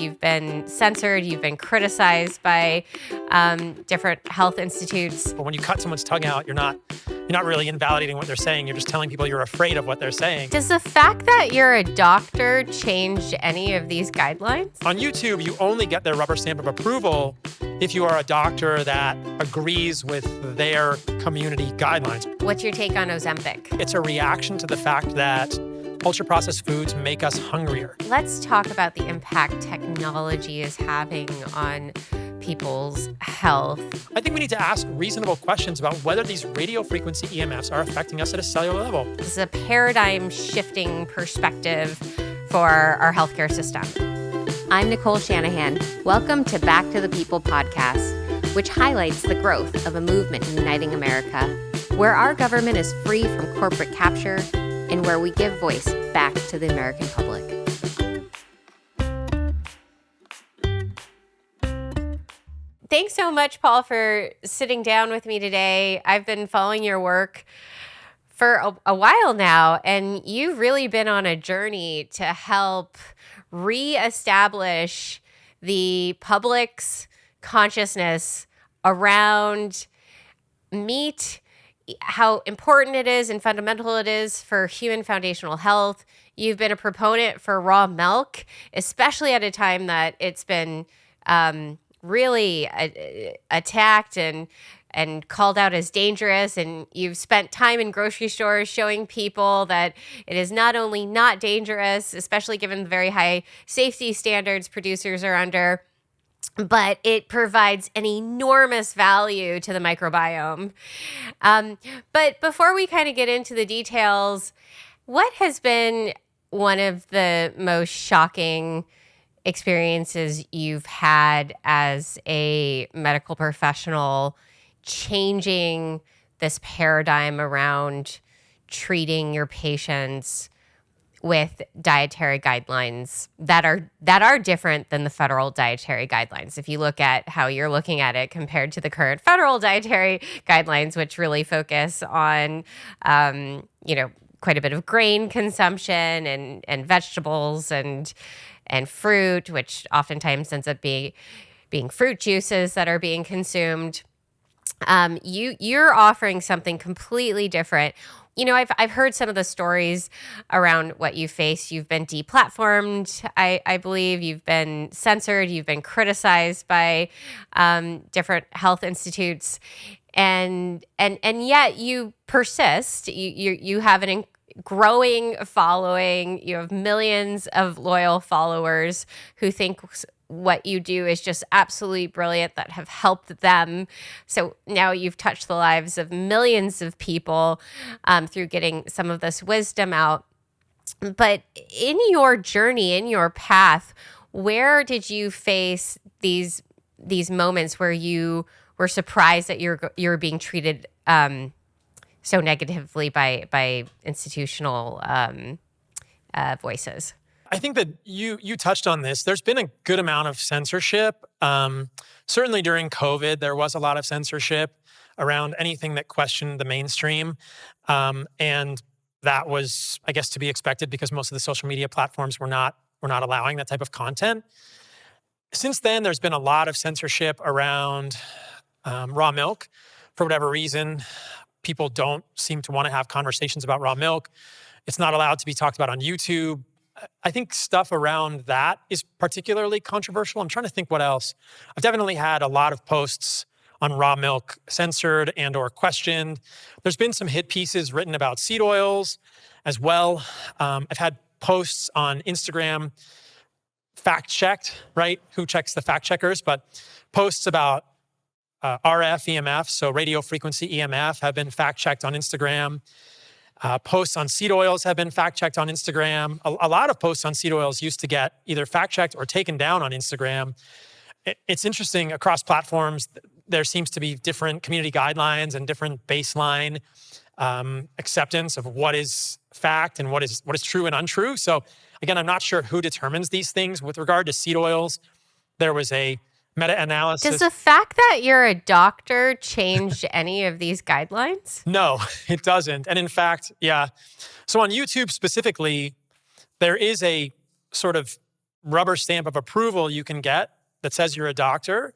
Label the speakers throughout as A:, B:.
A: you've been censored, you've been criticized by different health institutes.
B: But when you cut someone's tongue out, you're not really invalidating what they're saying. You're just telling people you're afraid of what they're saying.
A: Does the fact that you're a doctor change any of these guidelines?
B: On YouTube, you only get their rubber stamp of approval if you are a doctor that agrees with their community guidelines.
A: What's your take on Ozempic?
B: It's a reaction to the fact that ultra-processed foods make us hungrier.
A: Let's talk about the impact technology is having on people's health.
B: I think we need to ask reasonable questions about whether these radio frequency EMFs are affecting us at a cellular level.
A: This is a paradigm-shifting perspective for our healthcare system. I'm Nicole Shanahan. Welcome to Back to the People podcast, which highlights the growth of a movement uniting America, where our government is free from corporate capture and where we give voice back to the American public. Thanks so much, Paul, for sitting down with me today. I've been following your work for a while now, and you've really been on a journey to help reestablish the public's consciousness around meat, how important it is and fundamental it is for human foundational health. You've been a proponent for raw milk, especially at a time that it's been really attacked and called out as dangerous. And you've spent time in grocery stores showing people that it is not only not dangerous, especially given the very high safety standards producers are under, but it provides an enormous value to the microbiome. But before we kind of get into the details, what has been one of the most shocking experiences you've had as a medical professional changing this paradigm around treating your patients with dietary guidelines that are different than the federal dietary guidelines? If you look at how you're looking at it compared to the current federal dietary guidelines, which really focus on, quite a bit of grain consumption and vegetables and fruit, which oftentimes ends up being fruit juices that are being consumed. You're offering something completely different. You know, I've heard some of the stories around what you face. You've been deplatformed, I believe. You've been censored. You've been criticized by different health institutes, and yet you persist. You have an growing following. You have millions of loyal followers who think what you do is just absolutely brilliant, that have helped them. So now you've touched the lives of millions of people through getting some of this wisdom out. But in your journey, in your path, where did you face these moments where you were surprised that you're being treated so negatively by institutional voices?
B: I think that you touched on this. There's been a good amount of censorship. Certainly during COVID, there was a lot of censorship around anything that questioned the mainstream. And that was, I guess, to be expected because most of the social media platforms were not allowing that type of content. Since then, there's been a lot of censorship around raw milk. For whatever reason, people don't seem to want to have conversations about raw milk. It's not allowed to be talked about on YouTube. I think stuff around that is particularly controversial. I'm trying to think what else. I've definitely had a lot of posts on raw milk censored and or questioned. There's been some hit pieces written about seed oils as well. I've had posts on Instagram fact-checked, right? Who checks the fact checkers? But posts about RF EMF, so radio frequency EMF, have been fact-checked on Instagram. Posts on seed oils have been fact-checked on Instagram. A lot of posts on seed oils used to get either fact-checked or taken down on Instagram. It's interesting, across platforms, there seems to be different community guidelines and different baseline acceptance of what is fact and what is true and untrue. So again, I'm not sure who determines these things. With regard to seed oils, there was a meta-analysis.
A: Does the fact that you're a doctor change any of these guidelines?
B: No, it doesn't. And in fact, yeah. So on YouTube specifically, there is a sort of rubber stamp of approval you can get that says you're a doctor,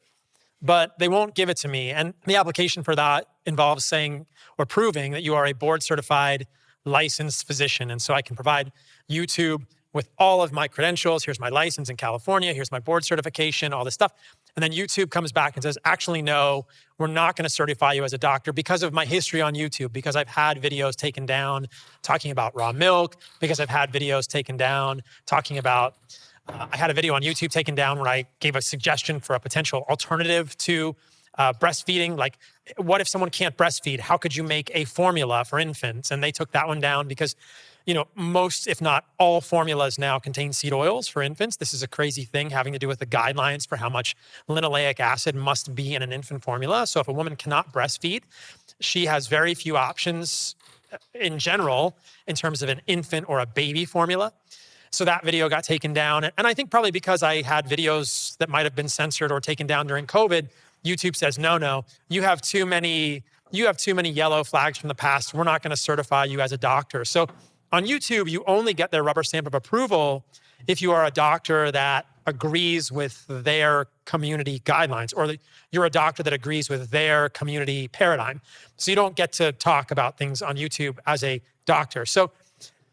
B: but they won't give it to me. And the application for that involves saying or proving that you are a board certified licensed physician. And so I can provide YouTube with all of my credentials. Here's my license in California. Here's my board certification, all this stuff. And then YouTube comes back and says, actually, no, we're not going to certify you as a doctor because of my history on YouTube, because I've had videos taken down talking about raw milk, because I've had videos taken down talking about, I had a video on YouTube taken down where I gave a suggestion for a potential alternative to breastfeeding. Like, what if someone can't breastfeed? How could you make a formula for infants? And they took that one down because, most, if not all formulas now contain seed oils for infants. This is a crazy thing having to do with the guidelines for how much linoleic acid must be in an infant formula. So if a woman cannot breastfeed, she has very few options in general in terms of an infant or a baby formula. So that video got taken down. And I think probably because I had videos that might have been censored or taken down during COVID, YouTube says, no, you have too many yellow flags from the past. We're not going to certify you as a doctor. So on YouTube, you only get their rubber stamp of approval if you are a doctor that agrees with their community guidelines, or you're a doctor that agrees with their community paradigm. So you don't get to talk about things on YouTube as a doctor. So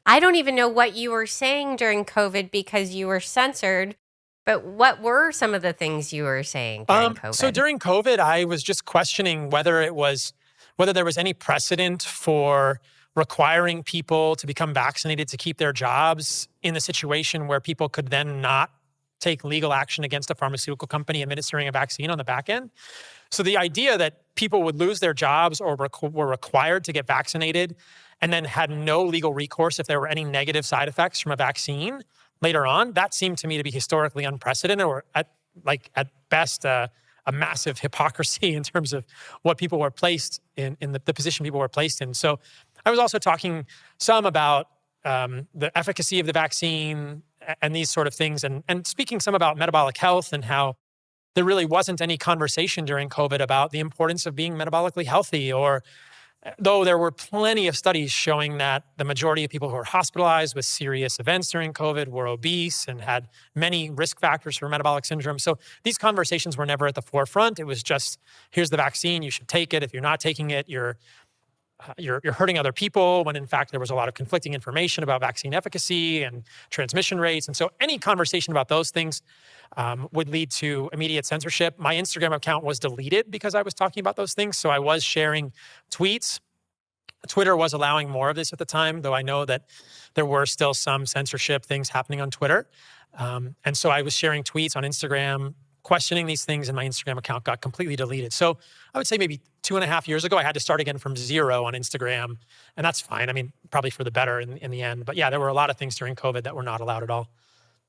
A: I don't even know what you were saying during COVID because you were censored, but what were some of the things you were saying during COVID?
B: So during COVID, I was just questioning whether there was any precedent for requiring people to become vaccinated to keep their jobs in the situation where people could then not take legal action against a pharmaceutical company administering a vaccine on the back end. So the idea that people would lose their jobs or were required to get vaccinated and then had no legal recourse if there were any negative side effects from a vaccine later on, that seemed to me to be historically unprecedented, or at best a massive hypocrisy in terms of what people were placed in the position people were placed in. So I was also talking some about the efficacy of the vaccine and these sort of things, and speaking some about metabolic health and how there really wasn't any conversation during COVID about the importance of being metabolically healthy, or though there were plenty of studies showing that the majority of people who were hospitalized with serious events during COVID were obese and had many risk factors for metabolic syndrome. So these conversations were never at the forefront. It was just, here's the vaccine, you should take it. If you're not taking it, you're hurting other people, when in fact there was a lot of conflicting information about vaccine efficacy and transmission rates. And so any conversation about those things would lead to immediate censorship. My Instagram account was deleted because I was talking about those things. So I was sharing tweets. Twitter was allowing more of this at the time, though I know that there were still some censorship things happening on Twitter. And so I was sharing tweets on Instagram, questioning these things, and my Instagram account got completely deleted. So I would say maybe 2.5 years ago, I had to start again from zero on Instagram, and that's fine. I mean, probably for the better in the end. But yeah, there were a lot of things during COVID that were not allowed at all.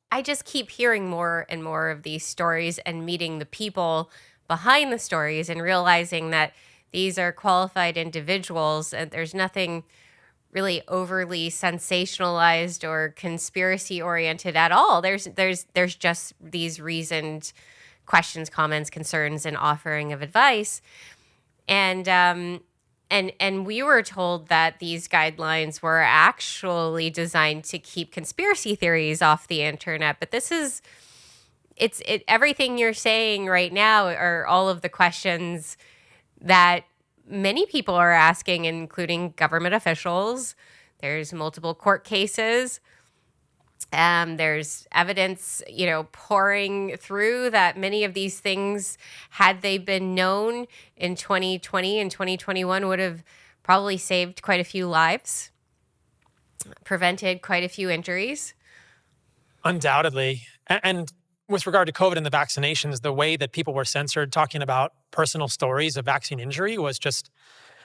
A: I just keep hearing more and more of these stories and meeting the people behind the stories and realizing that these are qualified individuals and there's nothing really overly sensationalized or conspiracy oriented at all. There's just these reasoned questions, comments, concerns, and offering of advice. And we were told that these guidelines were actually designed to keep conspiracy theories off the internet. But this is, everything you're saying right now are all of the questions that many people are asking, including government officials. There's multiple court cases. There's evidence, pouring through that many of these things, had they been known in 2020 and 2021, would have probably saved quite a few lives, prevented quite a few injuries.
B: Undoubtedly. And with regard to COVID and the vaccinations, the way that people were censored talking about personal stories of vaccine injury was just,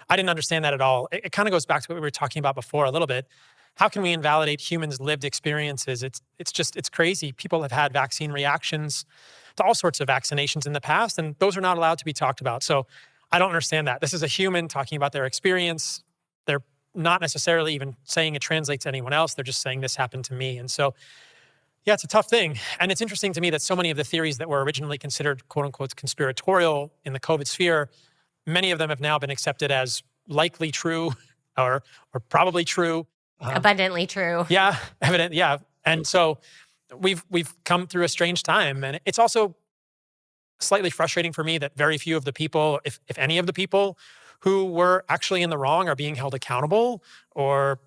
B: I didn't understand that at all. It kind of goes back to what we were talking about before a little bit. How can we invalidate humans' lived experiences? It's crazy. People have had vaccine reactions to all sorts of vaccinations in the past, and those are not allowed to be talked about. So I don't understand that. This is a human talking about their experience. They're not necessarily even saying it translates to anyone else. They're just saying this happened to me. And so, yeah, it's a tough thing. And it's interesting to me that so many of the theories that were originally considered quote unquote conspiratorial in the COVID sphere, many of them have now been accepted as likely true or probably true.
A: Abundantly true.
B: Yeah, evident. Yeah. And so we've come through a strange time, and it's also slightly frustrating for me that very few of the people, if any of the people who were actually in the wrong are being held accountable, or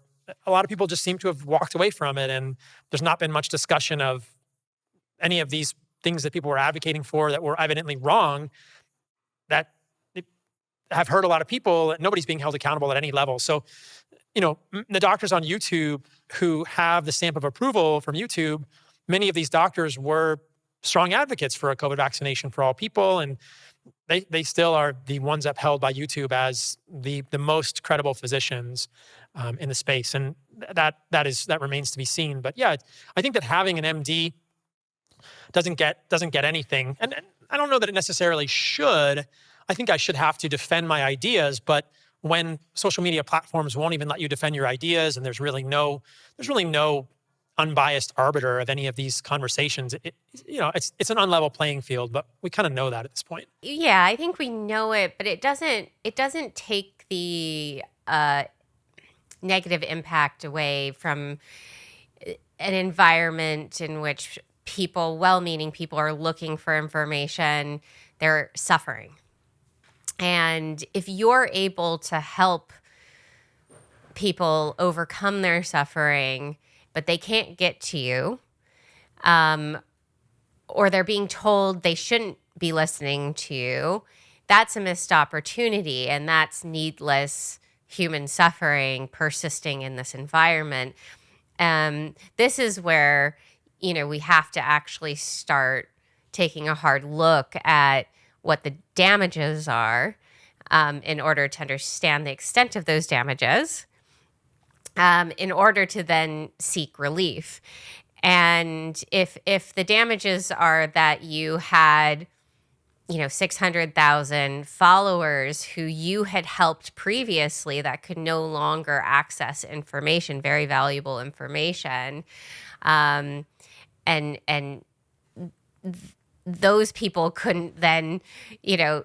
B: a lot of people just seem to have walked away from it, and there's not been much discussion of any of these things that people were advocating for that were evidently wrong, that have hurt a lot of people, and nobody's being held accountable at any level. So, the doctors on YouTube who have the stamp of approval from YouTube, many of these doctors were strong advocates for a COVID vaccination for all people, and they still are the ones upheld by YouTube as the most credible physicians in the space, and that remains to be seen. But yeah, I think that having an MD doesn't get anything, and I don't know that it necessarily should. I think I should have to defend my ideas, but when social media platforms won't even let you defend your ideas, and there's really no unbiased arbiter of any of these conversations, it's an unlevel playing field, but we kind of know that at this point.
A: Yeah, I think we know it, but it doesn't take the negative impact away from an environment in which people, well-meaning people, are looking for information. They're suffering. And if you're able to help people overcome their suffering, but they can't get to you, or they're being told they shouldn't be listening to you, that's a missed opportunity, and that's needless human suffering persisting in this environment. This is where, we have to actually start taking a hard look at what the damages are, in order to understand the extent of those damages, in order to then seek relief. And if the damages are that you had, 600,000 followers who you had helped previously that could no longer access information, very valuable information, and those people couldn't then,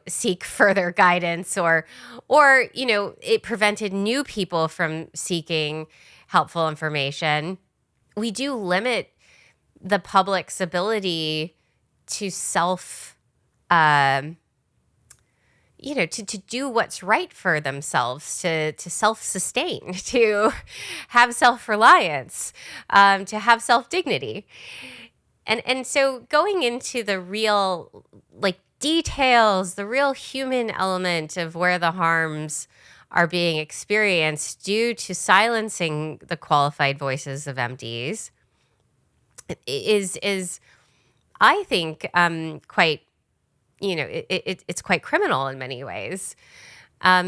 A: seek further guidance, or it prevented new people from seeking helpful information. We do limit the public's ability to to do what's right for themselves, to self-sustain, to have self-reliance, to have self-dignity. And so going into the real details, the real human element of where the harms are being experienced due to silencing the qualified voices of MDs is I think quite, it's quite criminal in many ways,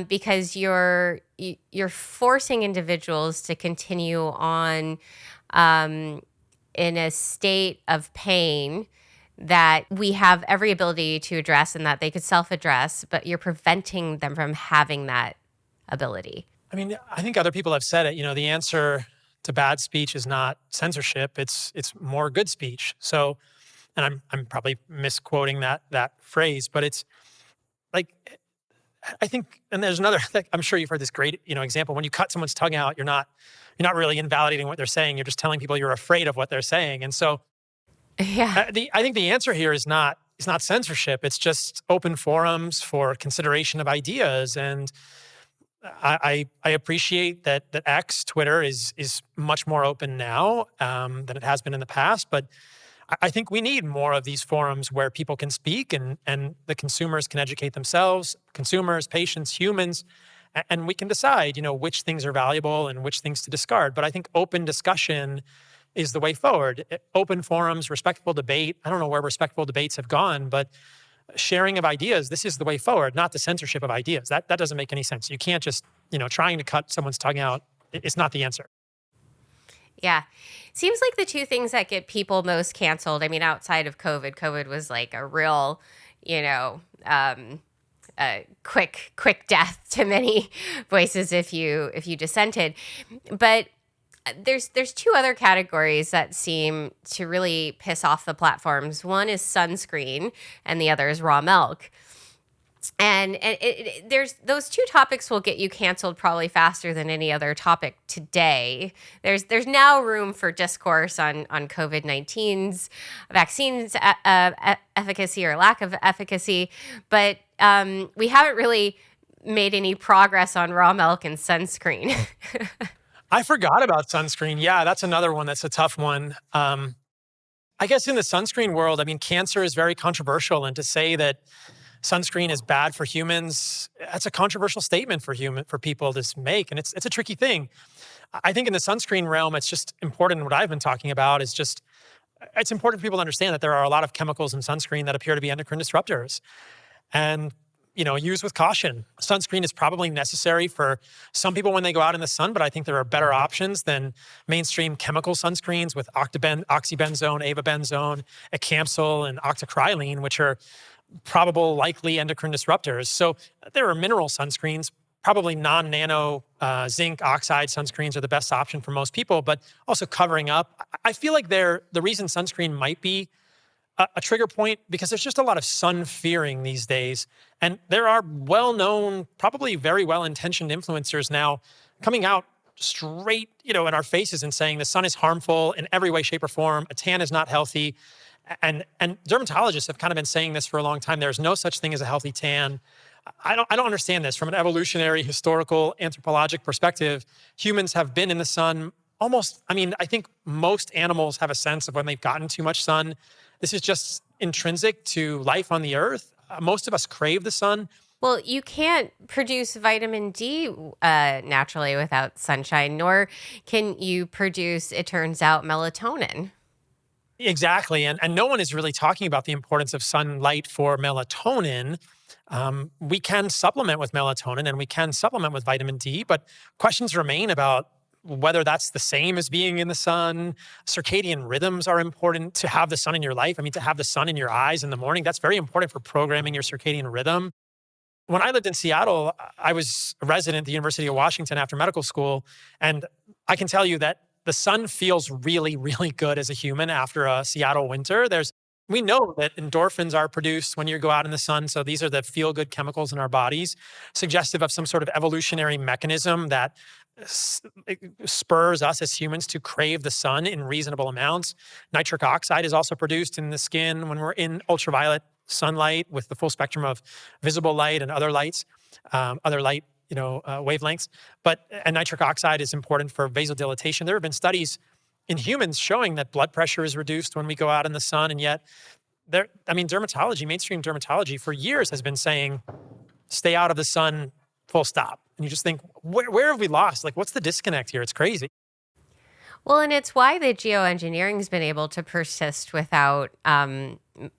A: because you're forcing individuals to continue on in a state of pain that we have every ability to address and that they could self-address, but you're preventing them from having that ability.
B: I mean, I think other people have said it. The answer to bad speech is not censorship; it's more good speech. So, and I'm probably misquoting that phrase, but it's like, I think, and there's another. I'm sure you've heard this great example. When you cut someone's tongue out, you're not really invalidating what they're saying. You're just telling people you're afraid of what they're saying. And so,
A: Yeah.
B: I think the answer here is not censorship. It's just open forums for consideration of ideas. And I appreciate that X, Twitter, is much more open now than it has been in the past. But I think we need more of these forums where people can speak, and the consumers can educate themselves, consumers, patients, humans, and we can decide, which things are valuable and which things to discard. But I think open discussion is the way forward. Open forums, respectful debate. I don't know where respectful debates have gone, but sharing of ideas, this is the way forward, not the censorship of ideas. That doesn't make any sense. You can't just, trying to cut someone's tongue out. It's not the answer.
A: Yeah. Seems like the two things that get people most canceled, I mean, outside of COVID was like a real, quick death to many voices if you dissented. But there's two other categories that seem to really piss off the platforms. One is sunscreen and the other is raw milk. There's those two topics will get you canceled probably faster than any other topic today. There's now room for discourse on COVID-19's vaccines efficacy or lack of efficacy, but we haven't really made any progress on raw milk and sunscreen.
B: I forgot about sunscreen. Yeah, that's another one that's a tough one. I guess in the sunscreen world, I mean, cancer is very controversial, and to say that sunscreen is bad for humans, that's a controversial statement for people to make, and it's a tricky thing. I think in the sunscreen realm, it's just important. What I've been talking about is just it's important for people to understand that there are a lot of chemicals in sunscreen that appear to be endocrine disruptors, and use with caution. Sunscreen is probably necessary for some people when they go out in the sun, but I think there are better options than mainstream chemical sunscreens with oxybenzone, avobenzone, ecamsil, and octocrylene, which are probable likely endocrine disruptors. So there are mineral sunscreens. Probably non-nano zinc oxide sunscreens are the best option for most people, but also covering up. I feel like the reason sunscreen might be a trigger point because there's just a lot of sun fearing these days. And there are well-known, probably very well-intentioned influencers now coming out straight, in our faces and saying the sun is harmful in every way, shape, or form. A tan is not healthy. And dermatologists have kind of been saying this for a long time. There's no such thing as a healthy tan. I don't understand this from an evolutionary, historical, anthropologic perspective. Humans have been in the sun I think most animals have a sense of when they've gotten too much sun. This is just intrinsic to life on the earth. Most of us crave the sun.
A: Well, you can't produce vitamin D naturally without sunshine, nor can you produce, it turns out, melatonin.
B: Exactly. And no one is really talking about the importance of sunlight for melatonin. We can supplement with melatonin and we can supplement with vitamin D, but questions remain about whether that's the same as being in the sun. Circadian rhythms are important to have the sun in your life. I mean, to have the sun in your eyes in the morning, that's very important for programming your circadian rhythm. When I lived in Seattle, I was a resident at the University of Washington after medical school, and I can tell you that the sun feels really, really good as a human after a Seattle winter. We know that endorphins are produced when you go out in the sun. So these are the feel-good chemicals in our bodies, suggestive of some sort of evolutionary mechanism that spurs us as humans to crave the sun in reasonable amounts. Nitric oxide is also produced in the skin when we're in ultraviolet sunlight with the full spectrum of visible light and other lights, other light wavelengths. And nitric oxide is important for vasodilatation. There have been studies in humans showing that blood pressure is reduced when we go out in the sun. And yet dermatology, mainstream dermatology for years has been saying, stay out of the sun, full stop. And you just think, where have we lost? Like, what's the disconnect here? It's crazy.
A: Well, and it's why the geoengineering has been able to persist without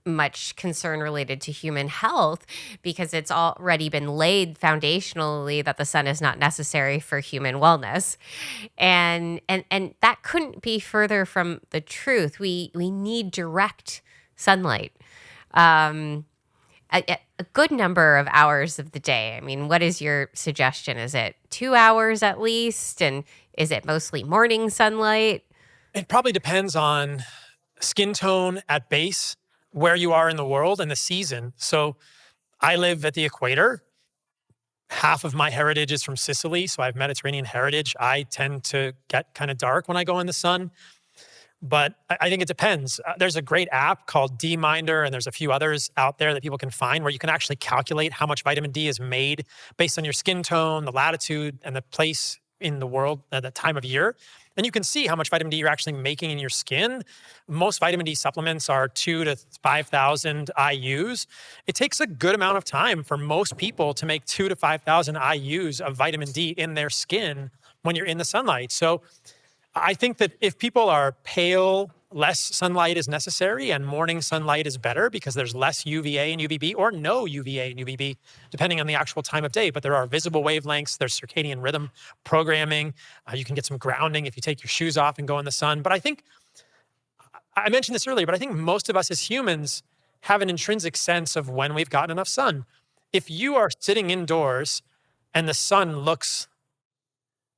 A: much concern related to human health, because it's already been laid foundationally that the sun is not necessary for human wellness. And that couldn't be further from the truth. We need direct sunlight. A good number of hours of the day. I mean, what is your suggestion? Is it 2 hours at least? And is it mostly morning sunlight?
B: It probably depends on skin tone at base, where you are in the world, and the season. So I live at the equator. Half of my heritage is from Sicily, so I have Mediterranean heritage. I tend to get kind of dark when I go in the sun. But I think it depends. There's a great app called D-Minder, and there's a few others out there that people can find where you can actually calculate how much vitamin D is made based on your skin tone, the latitude, and the place in the world at that time of year. And you can see how much vitamin D you're actually making in your skin. Most vitamin D supplements are 2,000 to 5,000 IUs. It takes a good amount of time for most people to make 2,000 to 5,000 IUs of vitamin D in their skin when you're in the sunlight. So I think that if people are pale, less sunlight is necessary, and morning sunlight is better because there's less UVA and UVB, or no UVA and UVB, depending on the actual time of day. But there are visible wavelengths, there's circadian rhythm programming. You can get some grounding if you take your shoes off and go in the sun. But I think, I mentioned this earlier, but I think most of us as humans have an intrinsic sense of when we've gotten enough sun. If you are sitting indoors and the sun looks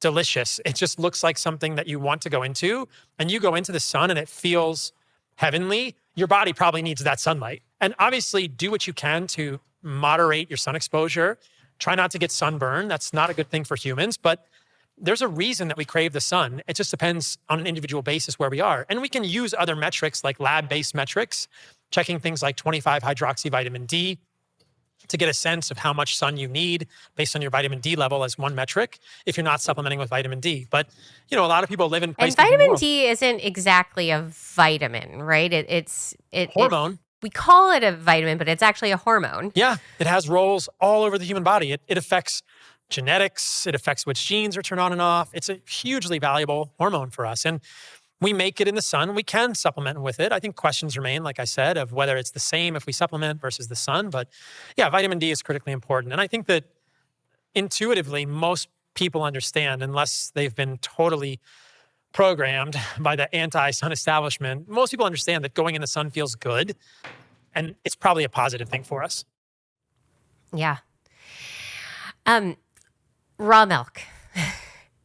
B: delicious, it just looks like something that you want to go into, and you go into the sun and it feels heavenly, your body probably needs that sunlight. And obviously do what you can to moderate your sun exposure. Try not to get sunburn. That's not a good thing for humans, but there's a reason that we crave the sun. It just depends on an individual basis where we are. And we can use other metrics like lab-based metrics, checking things like 25-hydroxy vitamin D to get a sense of how much sun you need based on your vitamin D level as one metric if you're not supplementing with vitamin D. But, a lot of people live in places
A: And vitamin
B: more
A: D isn't exactly a vitamin, right? It's
B: hormone.
A: We call it a vitamin, but it's actually a hormone.
B: Yeah, it has roles all over the human body. It affects genetics. It affects which genes are turned on and off. It's a hugely valuable hormone for us. And we make it in the sun. We can supplement with it. I think questions remain, like I said, of whether it's the same if we supplement versus the sun. But yeah, vitamin D is critically important. And I think that intuitively, most people understand, unless they've been totally programmed by the anti-sun establishment, most people understand that going in the sun feels good. And it's probably a positive thing for us.
A: Yeah. Raw milk.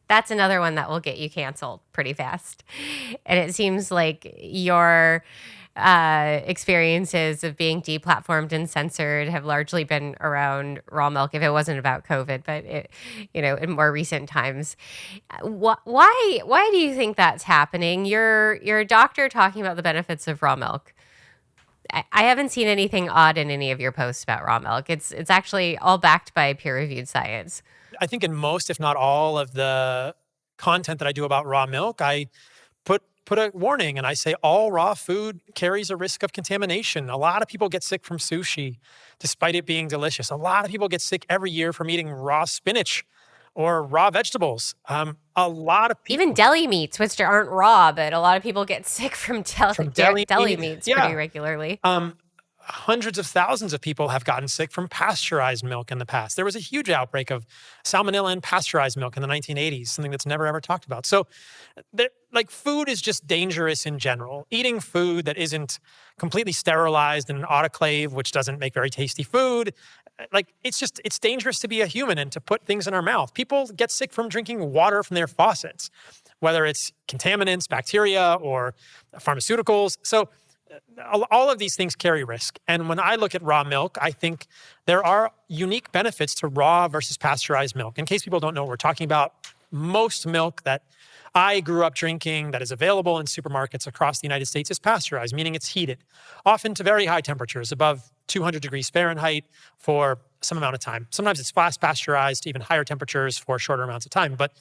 A: That's another one that will get you canceled pretty fast. And it seems like your experiences of being deplatformed and censored have largely been around raw milk, if it wasn't about COVID, but in more recent times. Why do you think that's happening? You're a doctor talking about the benefits of raw milk. I haven't seen anything odd in any of your posts about raw milk. It's actually all backed by peer-reviewed science.
B: I think in most, if not all, of the content that I do about raw milk, I put a warning and I say all raw food carries a risk of contamination. A lot of people get sick from sushi, despite it being delicious. A lot of people get sick every year from eating raw spinach or raw vegetables. A lot of people,
A: even deli meats, which aren't raw, but a lot of people get sick from deli meats pretty regularly.
B: Hundreds of thousands of people have gotten sick from pasteurized milk in the past. There was a huge outbreak of salmonella in pasteurized milk in the 1980s, something that's never ever talked about. So food is just dangerous in general. Eating food that isn't completely sterilized in an autoclave, which doesn't make very tasty food, it's dangerous to be a human and to put things in our mouth. People get sick from drinking water from their faucets, whether it's contaminants, bacteria, or pharmaceuticals. So all of these things carry risk. And when I look at raw milk, I think there are unique benefits to raw versus pasteurized milk. In case people don't know what we're talking about, most milk that I grew up drinking that is available in supermarkets across the United States is pasteurized, meaning it's heated, often to very high temperatures, above 200 degrees Fahrenheit for some amount of time. Sometimes it's fast pasteurized to even higher temperatures for shorter amounts of time, but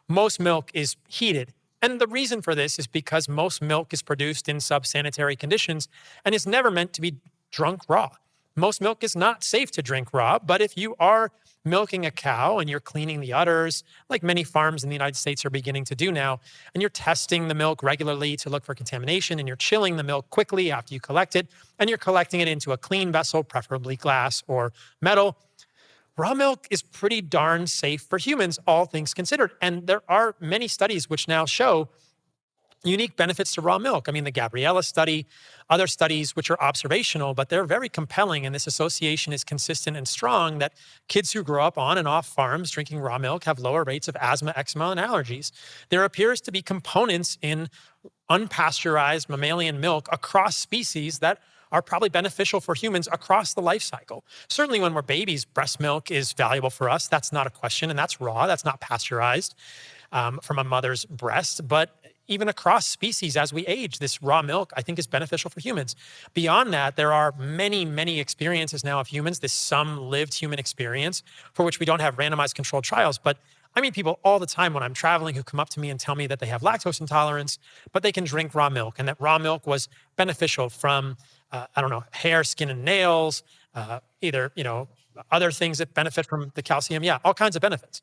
B: most milk is heated. And the reason for this is because most milk is produced in sub-sanitary conditions and is never meant to be drunk raw. Most milk is not safe to drink raw, but if you are milking a cow and you're cleaning the udders, like many farms in the United States are beginning to do now, and you're testing the milk regularly to look for contamination, and you're chilling the milk quickly after you collect it, and you're collecting it into a clean vessel, preferably glass or metal, raw milk is pretty darn safe for humans, all things considered. And there are many studies which now show unique benefits to raw milk. I mean, the Gabriella study, other studies which are observational, but they're very compelling. And this association is consistent and strong that kids who grow up on and off farms drinking raw milk have lower rates of asthma, eczema, and allergies. There appears to be components in unpasteurized mammalian milk across species that are probably beneficial for humans across the life cycle. Certainly when we're babies, breast milk is valuable for us. That's not a question, and that's raw. That's not pasteurized from a mother's breast. But even across species as we age, this raw milk, I think, is beneficial for humans. Beyond that, there are many, many experiences now of humans, this some lived human experience for which we don't have randomized controlled trials. But I meet people all the time when I'm traveling who come up to me and tell me that they have lactose intolerance, but they can drink raw milk, and that raw milk was beneficial from hair, skin, and nails, other things that benefit from the calcium. Yeah, all kinds of benefits.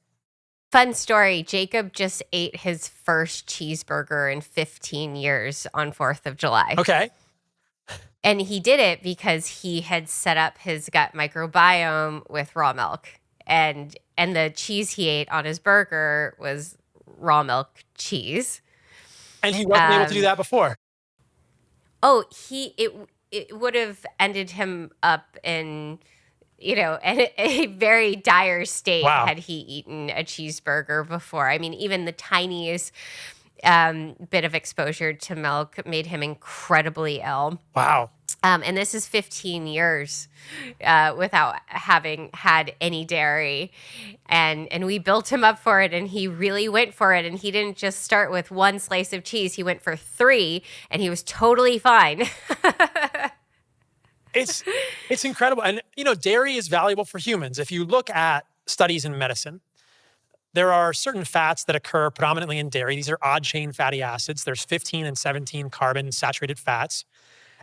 A: Fun story. Jacob just ate his first cheeseburger in 15 years on 4th of July.
B: Okay.
A: And he did it because he had set up his gut microbiome with raw milk. And the cheese he ate on his burger was raw milk cheese. And
B: he wasn't able to do that before.
A: Oh, it would have ended him up in, a very dire state had he eaten a cheeseburger before. I mean, even the tiniest bit of exposure to milk made him incredibly ill.
B: Wow.
A: And this is 15 years without having had any dairy. And we built him up for it, and he really went for it. And he didn't just start with one slice of cheese, he went for 3, and he was totally fine.
B: It's incredible. And dairy is valuable for humans. If you look at studies in medicine, there are certain fats that occur predominantly in dairy. These are odd chain fatty acids. There's 15 and 17 carbon saturated fats.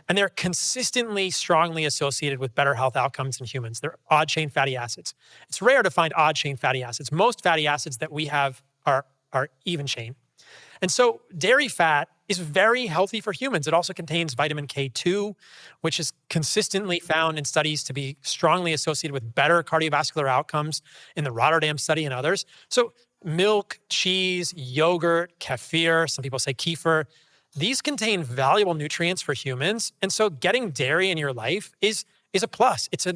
B: And they're consistently strongly associated with better health outcomes in humans. They're odd chain fatty acids. It's rare to find odd chain fatty acids. Most fatty acids that we have are even chain. And so dairy fat is very healthy for humans. It also contains vitamin K2, which is consistently found in studies to be strongly associated with better cardiovascular outcomes in the Rotterdam study and others. So milk, cheese, yogurt, kefir, some people say kefir, these contain valuable nutrients for humans. And so getting dairy in your life is a plus. It's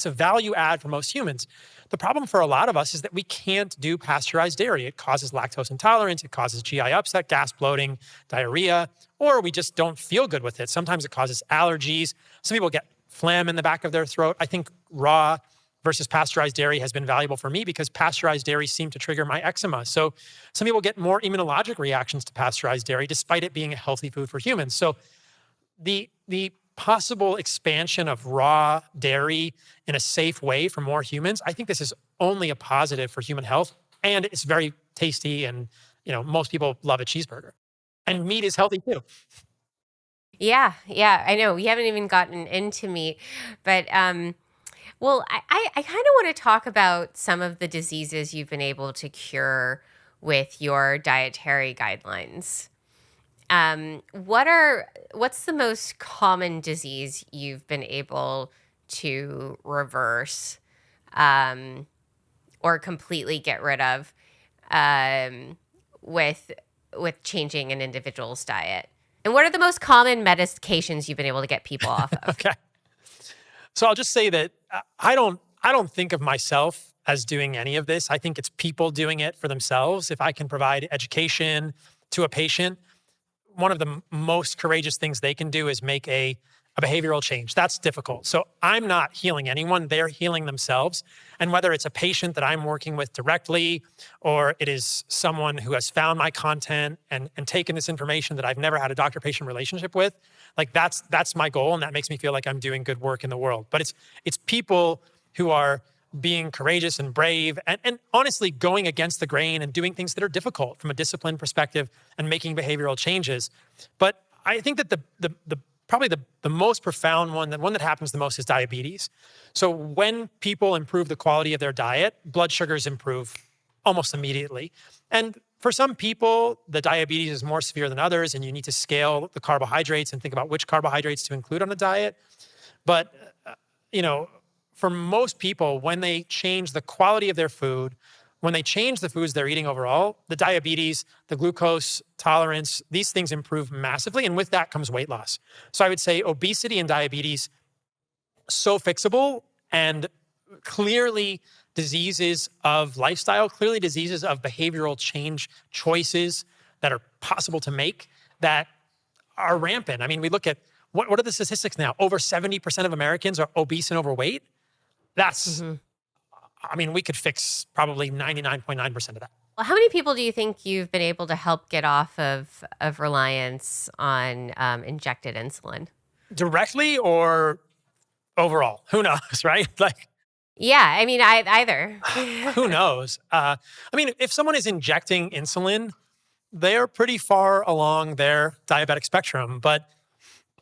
B: a value add for most humans. The problem for a lot of us is that we can't do pasteurized dairy. It causes lactose intolerance, it causes GI upset, gas, bloating, diarrhea, or we just don't feel good with it. Sometimes it causes allergies. Some people get phlegm in the back of their throat. I think raw versus pasteurized dairy has been valuable for me because pasteurized dairy seemed to trigger my eczema. So some people get more immunologic reactions to pasteurized dairy despite it being a healthy food for humans. So the possible expansion of raw dairy in a safe way for more humans, I think this is only a positive for human health, and it's very tasty, and most people love a cheeseburger. And meat is healthy too.
A: Yeah, I know. We haven't even gotten into meat, but well, I kind of want to talk about some of the diseases you've been able to cure with your dietary guidelines. What's the most common disease you've been able to reverse, or completely get rid of, with changing an individual's diet? And what are the most common medications you've been able to get people off of?
B: Okay. So I'll just say that I don't think of myself as doing any of this. I think it's people doing it for themselves. If I can provide education to a patient, one of the most courageous things they can do is make a behavioral change. That's difficult. So I'm not healing anyone. They're healing themselves. And whether it's a patient that I'm working with directly, or it is someone who has found my content and taken this information that I've never had a doctor-patient relationship with, like that's my goal. And that makes me feel like I'm doing good work in the world. But it's people who are being courageous and brave and honestly going against the grain and doing things that are difficult from a discipline perspective and making behavioral changes. But I think that probably the most profound one, the one that happens the most, is diabetes. So when people improve the quality of their diet, blood sugars improve almost immediately. And for some people, the diabetes is more severe than others, and you need to scale the carbohydrates and think about which carbohydrates to include on the diet. But, for most people, when they change the quality of their food, when they change the foods they're eating overall, the diabetes, the glucose tolerance, these things improve massively. And with that comes weight loss. So I would say obesity and diabetes, so fixable and clearly diseases of lifestyle, clearly diseases of behavioral change choices that are possible to make that are rampant. I mean, we look at what are the statistics now? Over 70% of Americans are obese and overweight. That's, I mean, we could fix probably 99.9% of that.
A: Well, how many people do you think you've been able to help get off of reliance on injected insulin?
B: Directly or overall? Who knows, right?
A: Yeah, I mean, either.
B: Who knows? I mean, if someone is injecting insulin, they're pretty far along their diabetic spectrum. But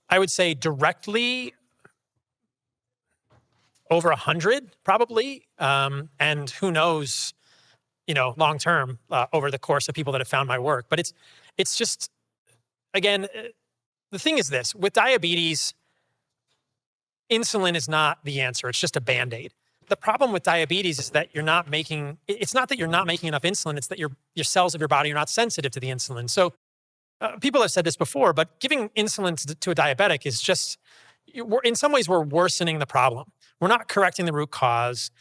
B: I would say directly, over 100 probably. And who knows, long term over the course of people that have found my work. But it's just, again, the thing is this: with diabetes, insulin is not the answer. It's just a Band-Aid. The problem with diabetes is that it's not that you're not making enough insulin, it's that your cells of your body are not sensitive to the insulin. So people have said this before, but giving insulin to a diabetic is just, in some ways, we're worsening the problem. We're not correcting the root cause.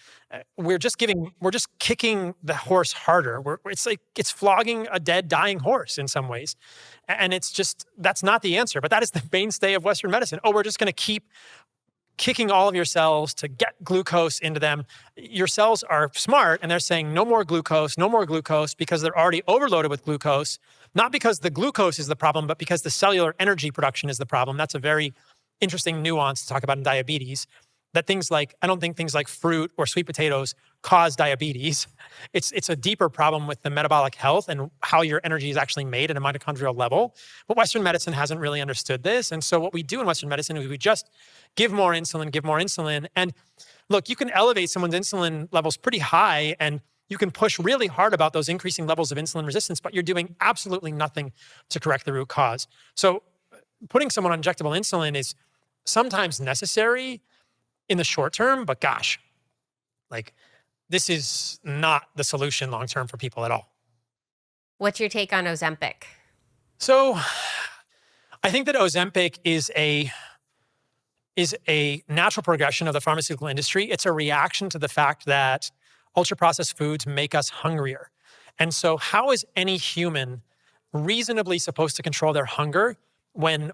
B: We're just kicking the horse harder. It's flogging a dead, dying horse in some ways. And that's not the answer, but that is the mainstay of Western medicine. Oh, we're just going to keep kicking all of your cells to get glucose into them. Your cells are smart and they're saying no more glucose, because they're already overloaded with glucose, not because the glucose is the problem, but because the cellular energy production is the problem. That's a very interesting nuance to talk about in diabetes. I don't think things like fruit or sweet potatoes cause diabetes. It's a deeper problem with the metabolic health and how your energy is actually made at a mitochondrial level. But Western medicine hasn't really understood this. And so what we do in Western medicine is we just give more insulin. And look, you can elevate someone's insulin levels pretty high and you can push really hard about those increasing levels of insulin resistance, but you're doing absolutely nothing to correct the root cause. So putting someone on injectable insulin is sometimes necessary in the short term, but gosh, this is not the solution long term for people at all.
A: What's your take on Ozempic?
B: So I think that Ozempic is a natural progression of the pharmaceutical industry. It's a reaction to the fact that ultra-processed foods make us hungrier. And so how is any human reasonably supposed to control their hunger when,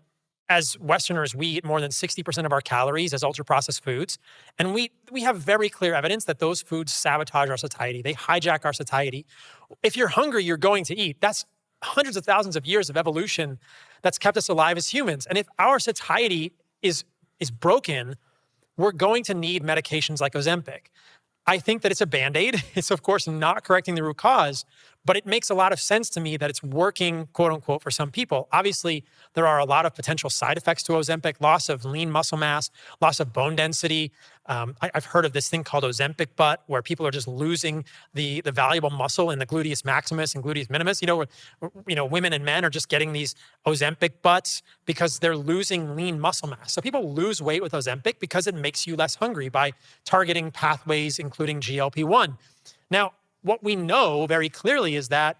B: as Westerners, we eat more than 60% of our calories as ultra-processed foods? And we have very clear evidence that those foods sabotage our satiety. They hijack our satiety. If you're hungry, you're going to eat. That's hundreds of thousands of years of evolution that's kept us alive as humans. And if our satiety is broken, we're going to need medications like Ozempic. I think that it's a Band-Aid. It's, of course, not correcting the root cause, but it makes a lot of sense to me that it's working, quote unquote, for some people. Obviously, there are a lot of potential side effects to Ozempic: loss of lean muscle mass, loss of bone density. I've heard of this thing called Ozempic butt, where people are just losing the valuable muscle in the gluteus maximus and gluteus minimus. Women and men are just getting these Ozempic butts because they're losing lean muscle mass. So people lose weight with Ozempic because it makes you less hungry by targeting pathways, including GLP-1. Now, what we know very clearly is that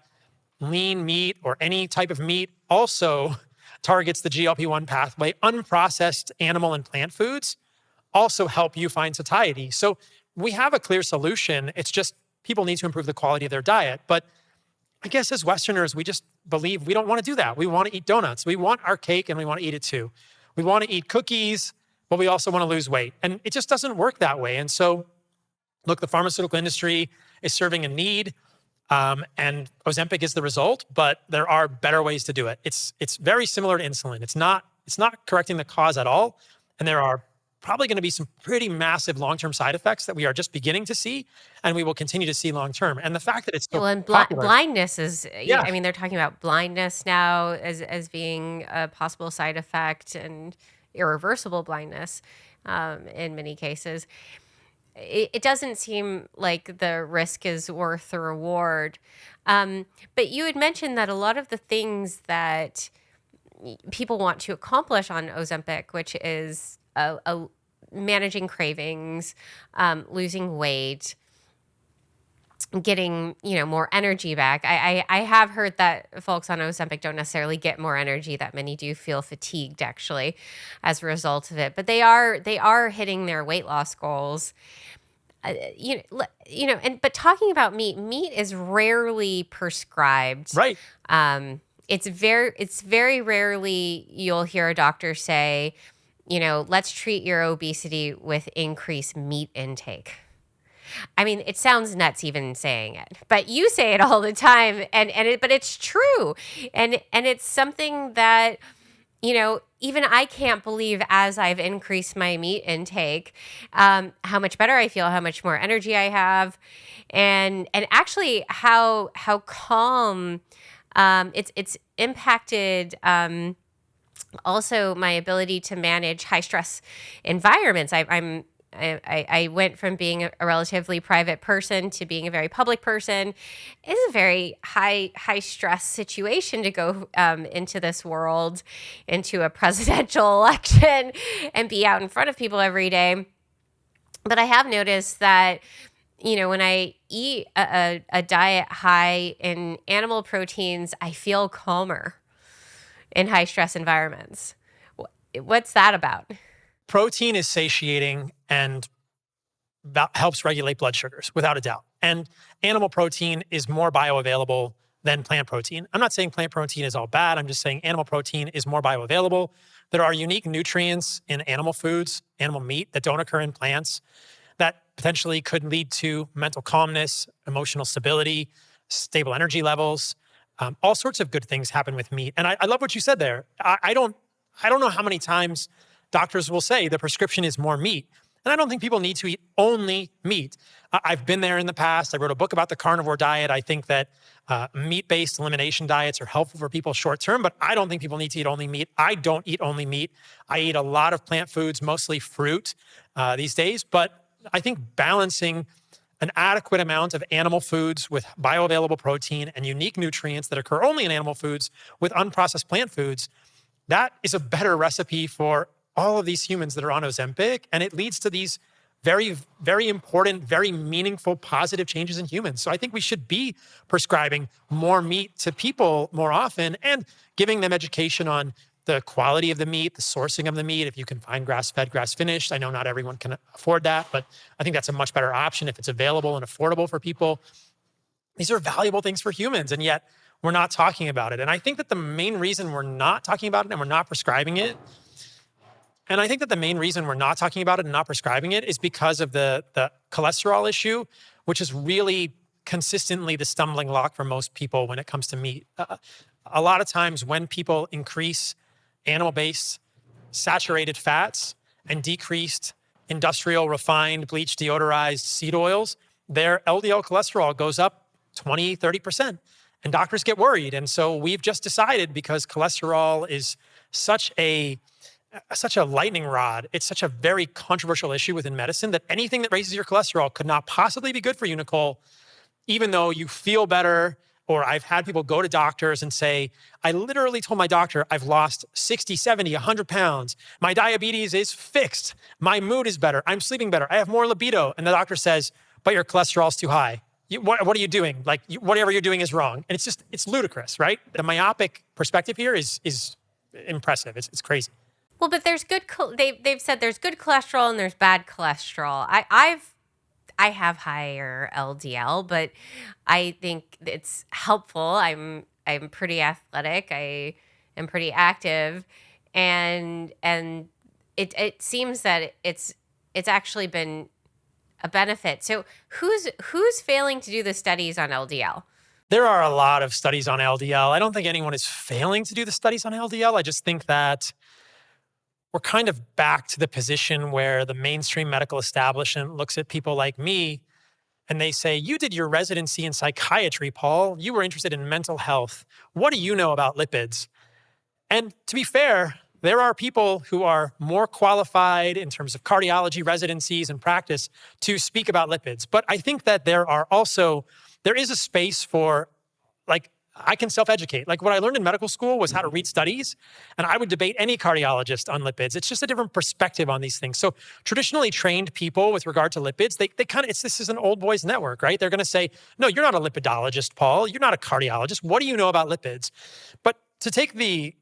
B: lean meat or any type of meat also targets the GLP-1 pathway. Unprocessed animal and plant foods also help you find satiety. So we have a clear solution. It's just people need to improve the quality of their diet. But I guess as Westerners, we just believe we don't want to do that. We want to eat donuts. We want our cake and we want to eat it too. We want to eat cookies, but we also want to lose weight. And it just doesn't work that way. And so, look, the pharmaceutical industry is serving a need, and Ozempic is the result, but there are better ways to do it. It's very similar to insulin. It's not correcting the cause at all, and there are probably going to be some pretty massive long-term side effects that we are just beginning to see, and we will continue to see long-term. And the fact that it's so popular,
A: blindness is,
B: yeah.
A: I mean, they're talking about blindness now as being a possible side effect, and irreversible blindness in many cases. It doesn't seem like the risk is worth the reward. But you had mentioned that a lot of the things that people want to accomplish on Ozempic, which is managing cravings, losing weight, getting more energy back. I have heard that folks on Ozempic don't necessarily get more energy, that many do feel fatigued actually as a result of it. But they are hitting their weight loss goals. But talking about meat is rarely prescribed.
B: Right.
A: It's very rarely you'll hear a doctor say, let's treat your obesity with increased meat intake. I mean, it sounds nuts even saying it, but you say it all the time, but it's true, and it's something that even I can't believe, as I've increased my meat intake, how much better I feel, how much more energy I have, and actually how calm it's impacted. Also, my ability to manage high stress environments. I went from being a relatively private person to being a very public person. It's a very high stress situation to go into this world, into a presidential election, and be out in front of people every day. But I have noticed that when I eat a diet high in animal proteins, I feel calmer in high stress environments. What's that about?
B: protein is satiating and that helps regulate blood sugars, without a doubt. And animal protein is more bioavailable than plant protein. I'm not saying plant protein is all bad. I'm just saying animal protein is more bioavailable. There are unique nutrients in animal foods, animal meat, that don't occur in plants that potentially could lead to mental calmness, emotional stability, stable energy levels. All sorts of good things happen with meat. And I love what you said there. I don't know how many times doctors will say the prescription is more meat. And I don't think people need to eat only meat. I've been there in the past. I wrote a book about the carnivore diet. I think that meat-based elimination diets are helpful for people short-term, but I don't think people need to eat only meat. I don't eat only meat. I eat a lot of plant foods, mostly fruit these days. But I think balancing an adequate amount of animal foods with bioavailable protein and unique nutrients that occur only in animal foods with unprocessed plant foods, that is a better recipe for all of these humans that are on Ozempic, and it leads to these very, very important, very meaningful, positive changes in humans. So I think we should be prescribing more meat to people more often and giving them education on the quality of the meat, the sourcing of the meat, if you can find grass-fed, grass-finished. I know not everyone can afford that, but I think that's a much better option if it's available and affordable for people. These are valuable things for humans, and yet we're not talking about it. And I think that the main reason we're not talking about it and we're not prescribing it And I think that the main reason we're not talking about it and not prescribing it is because of the cholesterol issue, which is really consistently the stumbling block for most people when it comes to meat. A lot of times when people increase animal-based saturated fats and decreased industrial, refined, bleached, deodorized seed oils, their LDL cholesterol goes up 20, 30%. And doctors get worried. And so we've just decided, because cholesterol is such a lightning rod, it's such a very controversial issue within medicine, that anything that raises your cholesterol could not possibly be good for you, Nicole, even though you feel better. Or I've had people go to doctors and say, I literally told my doctor I've lost 60, 70, 100 pounds. My diabetes is fixed. My mood is better. I'm sleeping better. I have more libido. And the doctor says, but your cholesterol's too high. What are you doing? Like, whatever you're doing is wrong. And it's ludicrous, right? The myopic perspective here is impressive. It's crazy.
A: Well, but there's good. They've said there's good cholesterol and there's bad cholesterol. I have higher LDL, but I think it's helpful. I'm pretty athletic. I am pretty active, and it seems that it's actually been a benefit. So who's failing to do the studies on LDL?
B: There are a lot of studies on LDL. I don't think anyone is failing to do the studies on LDL. I just think that we're kind of back to the position where the mainstream medical establishment looks at people like me and they say, you did your residency in psychiatry, Paul. You were interested in mental health. What do you know about lipids? And to be fair, there are people who are more qualified in terms of cardiology residencies and practice to speak about lipids. But I think that there is a space for, like, I can self-educate. Like, what I learned in medical school was how to read studies, and I would debate any cardiologist on lipids. It's just a different perspective on these things. So traditionally trained people with regard to lipids, they kind of, this is an old boys network, right? They're going to say, no, you're not a lipidologist, Paul. You're not a cardiologist. What do you know about lipids? But to take the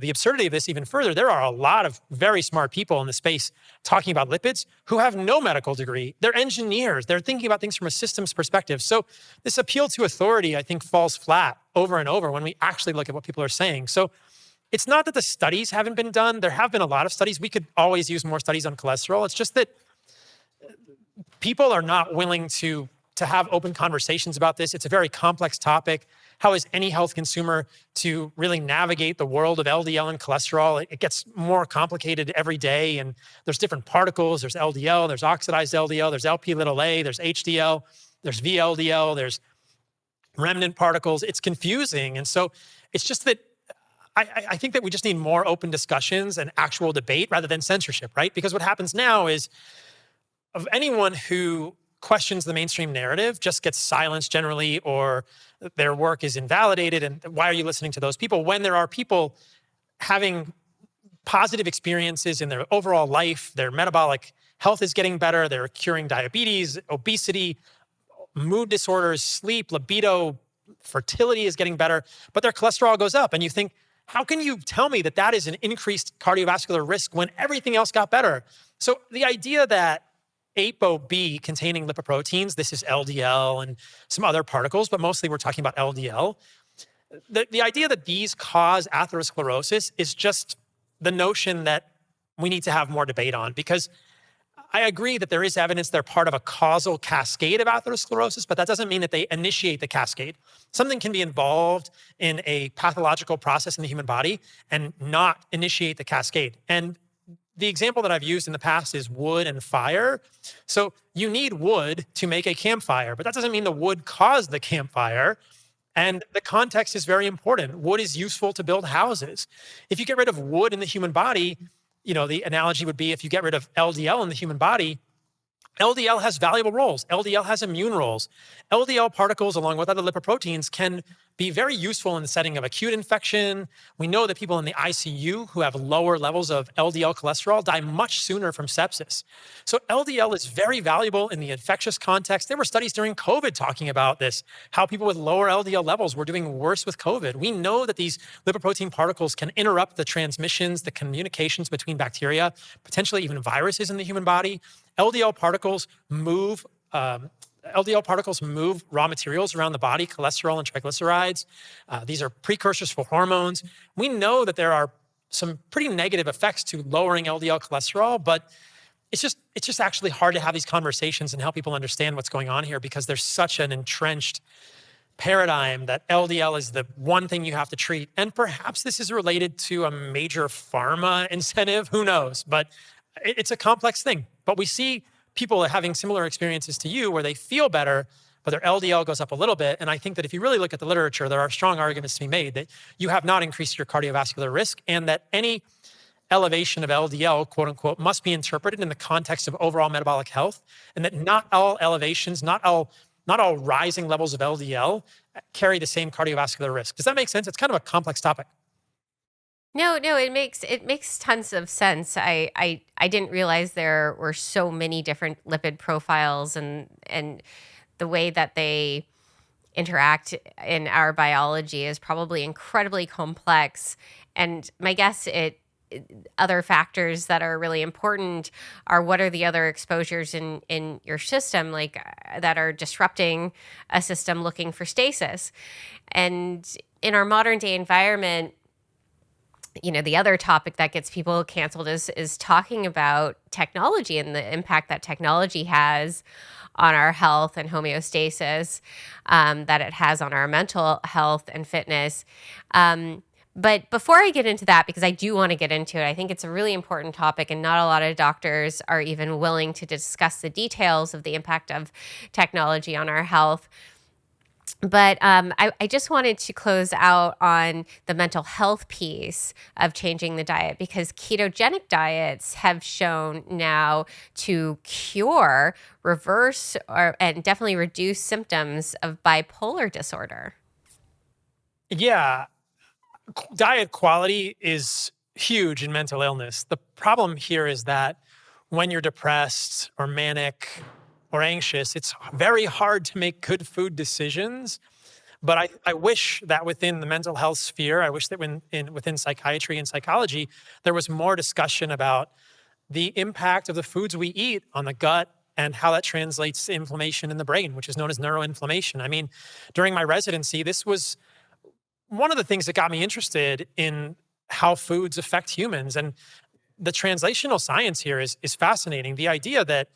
B: absurdity of this even further, there are a lot of very smart people in the space talking about lipids who have no medical degree. They're engineers. They're thinking about things from a systems perspective. So this appeal to authority, I think, falls flat over and over when we actually look at what people are saying. So it's not that the studies haven't been done. There have been a lot of studies. We could always use more studies on cholesterol. It's just that people are not willing to have open conversations about this. It's a very complex topic. How is any health consumer to really navigate the world of LDL and cholesterol? It gets more complicated every day, and there's different particles. There's LDL, there's oxidized LDL, there's LP(a), there's HDL, there's VLDL, there's remnant particles. It's confusing. And so it's just that I think that we just need more open discussions and actual debate rather than censorship, right? Because what happens now is, of anyone who questions the mainstream narrative just gets silenced generally, or their work is invalidated. And why are you listening to those people? When there are people having positive experiences in their overall life, their metabolic health is getting better, they're curing diabetes, obesity, mood disorders, sleep, libido, fertility is getting better, but their cholesterol goes up. And you think, how can you tell me that that is an increased cardiovascular risk when everything else got better? So the idea that ApoB containing lipoproteins, this is LDL and some other particles, but mostly we're talking about LDL. The idea that these cause atherosclerosis is just the notion that we need to have more debate on, because I agree that there is evidence they're part of a causal cascade of atherosclerosis, but that doesn't mean that they initiate the cascade. Something can be involved in a pathological process in the human body and not initiate the cascade. And the example that I've used in the past is wood and fire. So you need wood to make a campfire, but that doesn't mean the wood caused the campfire. And the context is very important. Wood is useful to build houses. If you get rid of wood in the human body, the analogy would be if you get rid of LDL in the human body, LDL has valuable roles. LDL has immune roles. LDL particles, along with other lipoproteins, can be very useful in the setting of acute infection. We know that people in the ICU who have lower levels of LDL cholesterol die much sooner from sepsis. So LDL is very valuable in the infectious context. There were studies during COVID talking about this, how people with lower LDL levels were doing worse with COVID. We know that these lipoprotein particles can interrupt the transmissions, the communications between bacteria, potentially even viruses in the human body. LDL particles move raw materials around the body, cholesterol and triglycerides. These are precursors for hormones. We know that there are some pretty negative effects to lowering LDL cholesterol, but it's just actually hard to have these conversations and help people understand what's going on here, because there's such an entrenched paradigm that LDL is the one thing you have to treat. And perhaps this is related to a major pharma incentive, who knows? But it's a complex thing. But we see people having similar experiences to you where they feel better, but their LDL goes up a little bit. And I think that if you really look at the literature, there are strong arguments to be made that you have not increased your cardiovascular risk, and that any elevation of LDL, quote unquote, must be interpreted in the context of overall metabolic health, and that not all elevations, not all rising levels of LDL carry the same cardiovascular risk. Does that make sense? It's kind of a complex topic.
A: No, it makes tons of sense. I didn't realize there were so many different lipid profiles, and the way that they interact in our biology is probably incredibly complex. And my guess other factors that are really important are, what are the other exposures in your system, like that are disrupting a system looking for stasis. And in our modern day environment, the other topic that gets people canceled is talking about technology and the impact that technology has on our health and homeostasis, that it has on our mental health and fitness. But before I get into that, because I do want to get into it, I think it's a really important topic, and not a lot of doctors are even willing to discuss the details of the impact of technology on our health. But I just wanted to close out on the mental health piece of changing the diet, because ketogenic diets have shown now to cure, reverse, and definitely reduce symptoms of bipolar disorder.
B: Yeah, diet quality is huge in mental illness. The problem here is that when you're depressed or manic or anxious, it's very hard to make good food decisions. But I wish that within the mental health sphere, I wish that within psychiatry and psychology, there was more discussion about the impact of the foods we eat on the gut and how that translates to inflammation in the brain, which is known as neuroinflammation. I mean, during my residency, this was one of the things that got me interested in how foods affect humans. And the translational science here is fascinating. The idea that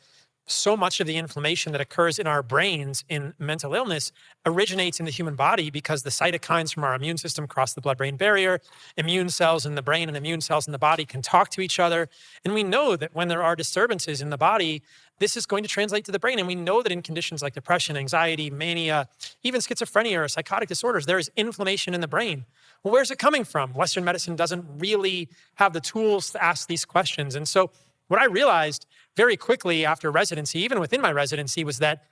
B: so much of the inflammation that occurs in our brains in mental illness originates in the human body because the cytokines from our immune system cross the blood-brain barrier. Immune cells in the brain and immune cells in the body can talk to each other. And we know that when there are disturbances in the body, this is going to translate to the brain. And we know that in conditions like depression, anxiety, mania, even schizophrenia or psychotic disorders, there is inflammation in the brain. Well, where's it coming from? Western medicine doesn't really have the tools to ask these questions. And so what I realized very quickly after residency, even within my residency, was that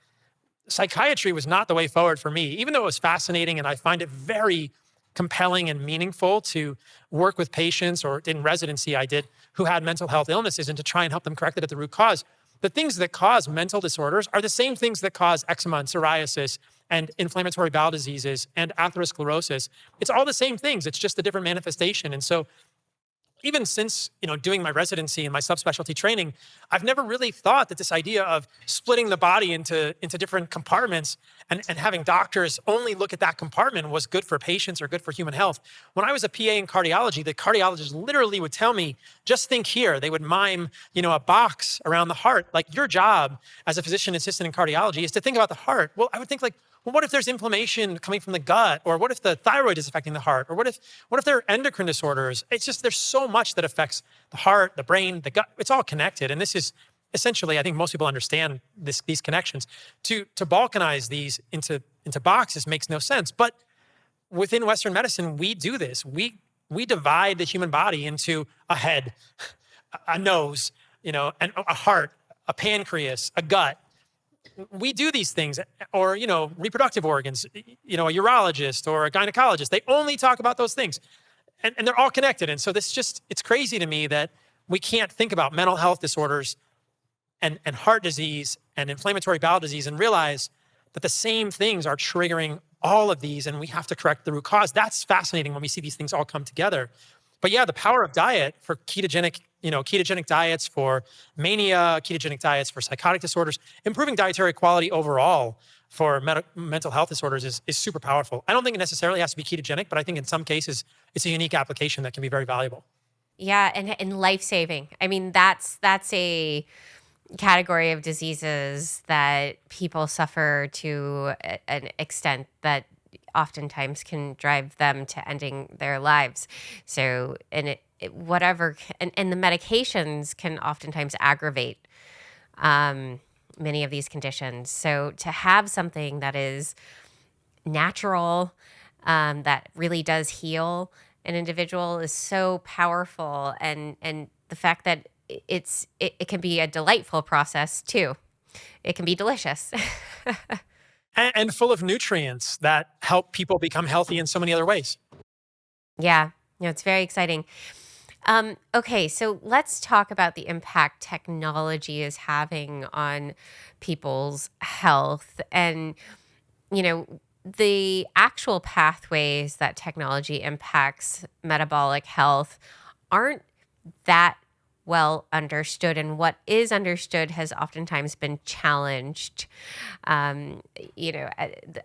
B: psychiatry was not the way forward for me. Even though it was fascinating and I find it very compelling and meaningful to work with patients, or in residency I did, who had mental health illnesses, and to try and help them correct it at the root cause. The things that cause mental disorders are the same things that cause eczema and psoriasis and inflammatory bowel diseases and atherosclerosis. It's all the same things. It's just a different manifestation. And so even since doing my residency and my subspecialty training, I've never really thought that this idea of splitting the body into different compartments and having doctors only look at that compartment was good for patients or good for human health. When I was a PA in cardiology, the cardiologist literally would tell me, just think here. They would mime, a box around the heart. Like, your job as a physician assistant in cardiology is to think about the heart. Well, I would think, like, well, what if there's inflammation coming from the gut? Or what if the thyroid is affecting the heart? Or what if there are endocrine disorders? It's just, there's so much that affects the heart, the brain, the gut. It's all connected. And this is essentially, I think most people understand these connections. To balkanize these into boxes makes no sense. But within Western medicine, we do this. We divide the human body into a head, a nose, and a heart, a pancreas, a gut. We do these things, or, reproductive organs, a urologist or a gynecologist, they only talk about those things, and they're all connected. And so it's crazy to me that we can't think about mental health disorders and heart disease and inflammatory bowel disease and realize that the same things are triggering all of these, and we have to correct the root cause. That's fascinating when we see these things all come together. But yeah, the power of diet for ketogenic diets for mania, ketogenic diets for psychotic disorders, improving dietary quality overall for mental health disorders is super powerful. I don't think it necessarily has to be ketogenic, but I think in some cases it's a unique application that can be very valuable.
A: Yeah, and life-saving. I mean, that's a category of diseases that people suffer to an extent that oftentimes can drive them to ending their lives. So, and the medications can oftentimes aggravate many of these conditions. So to have something that is natural, that really does heal an individual is so powerful. And the fact that it can be a delightful process too. It can be delicious.
B: And full of nutrients that help people become healthy in so many other ways.
A: Yeah, it's very exciting. Okay, so let's talk about the impact technology is having on people's health and, the actual pathways that technology impacts metabolic health aren't that well understood, and what is understood has oftentimes been challenged. After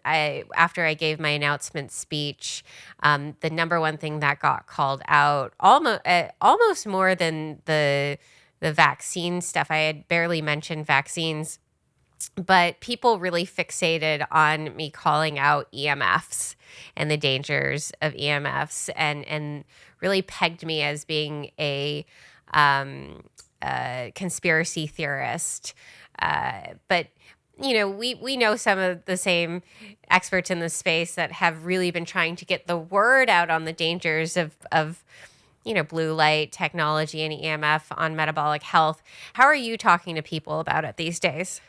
A: I gave my announcement speech, the number one thing that got called out almost more than the vaccine stuff. I had barely mentioned vaccines, but people really fixated on me calling out EMFs and the dangers of EMFs, and really pegged me as being a conspiracy theorist. But we know some of the same experts in this space that have really been trying to get the word out on the dangers of blue light technology and EMF on metabolic health. How are you talking to people about it these days?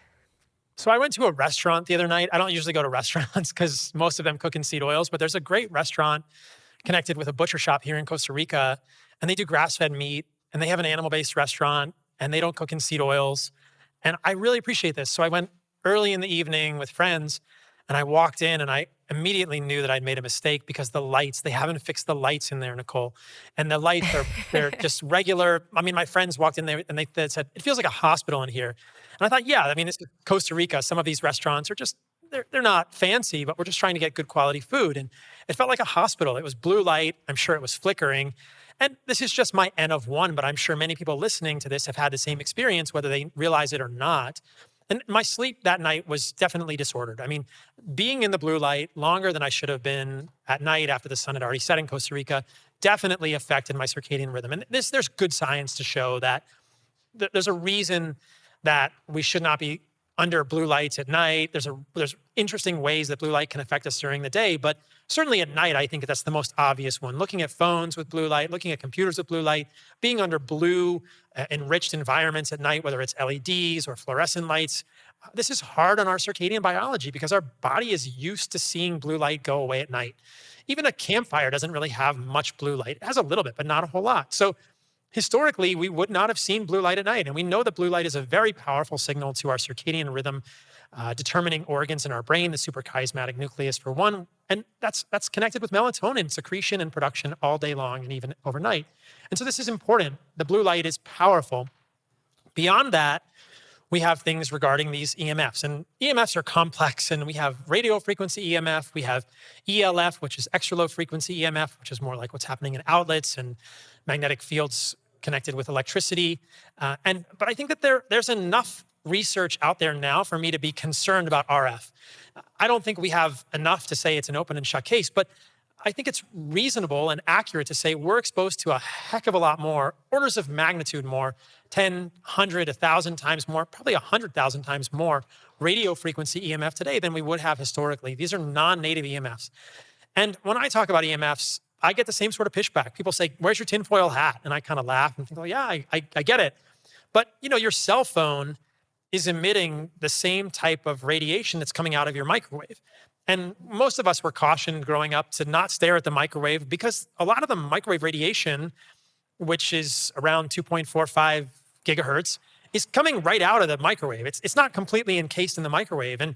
B: So I went to a restaurant the other night. I don't usually go to restaurants because most of them cook in seed oils, but there's a great restaurant connected with a butcher shop here in Costa Rica, and they do grass-fed meat, and they have an animal-based restaurant, and they don't cook in seed oils. And I really appreciate this. So I went early in the evening with friends, and I walked in, and I immediately knew that I'd made a mistake because the lights, they haven't fixed the lights in there, Nicole. And the lights they're just regular. I mean, my friends walked in there, and they said, it feels like a hospital in here. And I thought, yeah, I mean, it's Costa Rica. Some of these restaurants are just, they're not fancy, but we're just trying to get good quality food. And it felt like a hospital. It was blue light. I'm sure it was flickering. And this is just my N of one, but I'm sure many people listening to this have had the same experience, whether they realize it or not. And my sleep that night was definitely disordered. I mean, being in the blue light longer than I should have been at night after the sun had already set in Costa Rica definitely affected my circadian rhythm. And there's good science to show that there's a reason that we should not be under blue lights at night. There's interesting ways that blue light can affect us during the day, but certainly at night, I think that's the most obvious one. Looking at phones with blue light, looking at computers with blue light, being under blue enriched environments at night, whether it's LEDs or fluorescent lights. This is hard on our circadian biology because our body is used to seeing blue light go away at night. Even a campfire doesn't really have much blue light. It has a little bit, but not a whole lot. So historically, we would not have seen blue light at night. And we know that blue light is a very powerful signal to our circadian rhythm, determining organs in our brain, the suprachiasmatic nucleus for one. And that's connected with melatonin secretion and production all day long and even overnight. And so this is important. The blue light is powerful. Beyond that, we have things regarding these EMFs. And EMFs are complex, and we have radio frequency EMF, we have ELF, which is extra low frequency EMF, which is more like what's happening in outlets and magnetic fields connected with electricity. But I think that there's enough research out there now for me to be concerned about RF. I don't think we have enough to say it's an open and shut case, but I think it's reasonable and accurate to say we're exposed to a heck of a lot more, orders of magnitude more, 10, 100, 1,000 times more, probably 100,000 times more radio frequency EMF today than we would have historically. These are non-native EMFs. And when I talk about EMFs, I get the same sort of pushback. People say, where's your tinfoil hat? And I kind of laugh and think, well, yeah, I get it. But your cell phone is emitting the same type of radiation that's coming out of your microwave. And most of us were cautioned growing up to not stare at the microwave because a lot of the microwave radiation, which is around 2.45 gigahertz, is coming right out of the microwave. It's not completely encased in the microwave. And,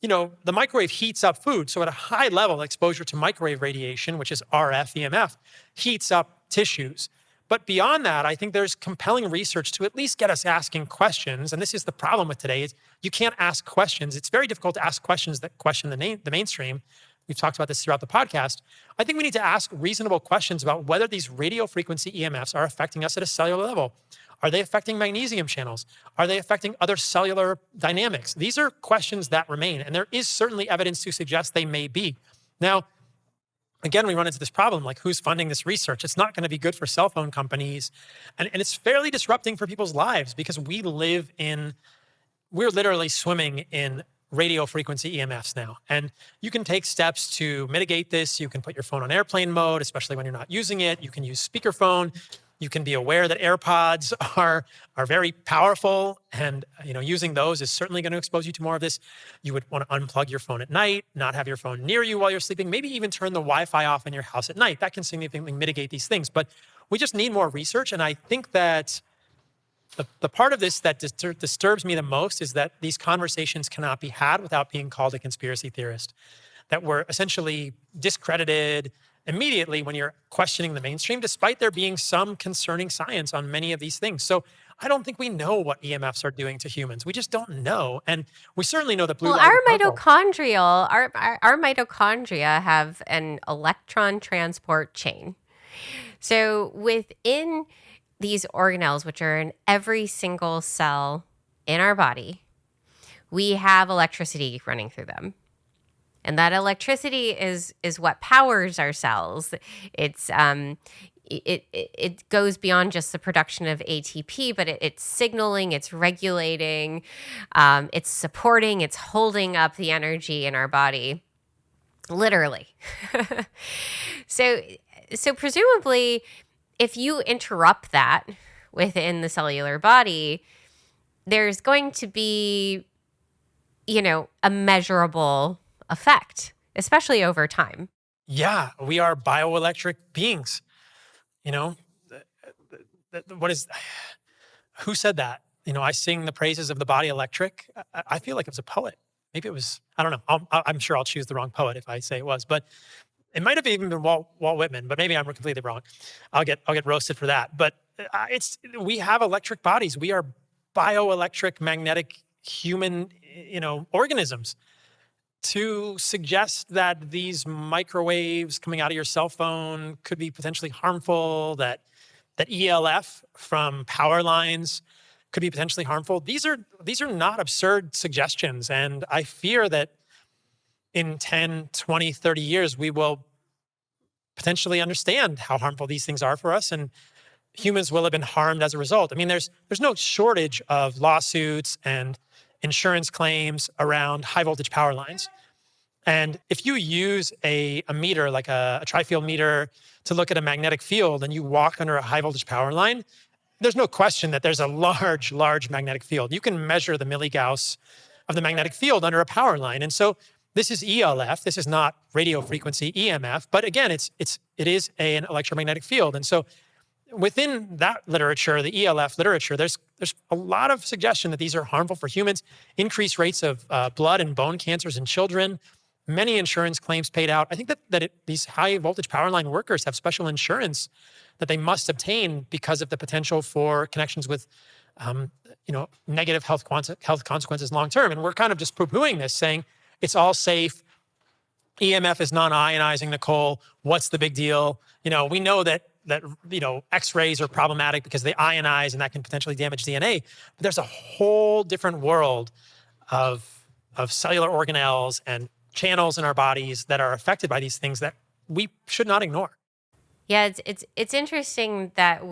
B: the microwave heats up food. So at a high level, exposure to microwave radiation, which is RF EMF, heats up tissues. But beyond that, I think there's compelling research to at least get us asking questions. And this is the problem with today is you can't ask questions. It's very difficult to ask questions that question the mainstream. We've talked about this throughout the podcast. I think we need to ask reasonable questions about whether these radio frequency EMFs are affecting us at a cellular level. Are they affecting magnesium channels? Are they affecting other cellular dynamics? These are questions that remain. And there is certainly evidence to suggest they may be. Now, again, we run into this problem, like who's funding this research? It's not going to be good for cell phone companies. And it's fairly disrupting for people's lives because we're literally swimming in radio frequency EMFs now. And you can take steps to mitigate this. You can put your phone on airplane mode, especially when you're not using it. You can use speakerphone. You can be aware that AirPods are very powerful, and using those is certainly going to expose you to more of this. You would want to unplug your phone at night, not have your phone near you while you're sleeping, maybe even turn the Wi-Fi off in your house at night. That can significantly mitigate these things. But we just need more research, and I think that the part of this that disturbs me the most is that these conversations cannot be had without being called a conspiracy theorist, that we're essentially discredited immediately when you're questioning the mainstream, despite there being some concerning science on many of these things. So I don't think we know what EMFs are doing to humans. We just don't know. And we certainly know that blue light is harmful.
A: Our mitochondria have an electron transport chain. So within these organelles, which are in every single cell in our body, we have electricity running through them. And that electricity is what powers our cells. It goes beyond just the production of ATP, but it's signaling, it's regulating, it's supporting, it's holding up the energy in our body, literally. So presumably, if you interrupt that within the cellular body, there's going to be, a measurable effect, especially over time.
B: Yeah, we are bioelectric beings. Who said that? I sing the praises of the body electric. I feel like it was a poet. Maybe it was, I don't know. I'm sure I'll choose the wrong poet if I say it was, but it might have even been Walt Whitman, but maybe I'm completely wrong. I'll get roasted for that. But we have electric bodies. We are bioelectric, magnetic human, organisms. To suggest that these microwaves coming out of your cell phone could be potentially harmful, that ELF from power lines could be potentially harmful, these are not absurd suggestions. And I fear that in 10, 20, 30 years, we will potentially understand how harmful these things are for us, and humans will have been harmed as a result. I mean, there's no shortage of lawsuits and insurance claims around high voltage power lines. And if you use a meter, like a tri-field meter, to look at a magnetic field and you walk under a high voltage power line, there's no question that there's a large, large magnetic field. You can measure the milligauss of the magnetic field under a power line. And so this is ELF. This is not radio frequency EMF. But again, it is an electromagnetic field. And so within that literature, the ELF literature, there's a lot of suggestion that these are harmful for humans. Increased rates of blood and bone cancers in children. Many insurance claims paid out. I think that these high voltage power line workers have special insurance that they must obtain because of the potential for connections with, negative health consequences long term. And we're kind of just poo-pooing this, saying it's all safe. EMF is non-ionizing, Nicole. What's the big deal? We know that X-rays are problematic because they ionize and that can potentially damage DNA. But there's a whole different world of cellular organelles and channels in our bodies that are affected by these things that we should not ignore.
A: Yeah, it's interesting that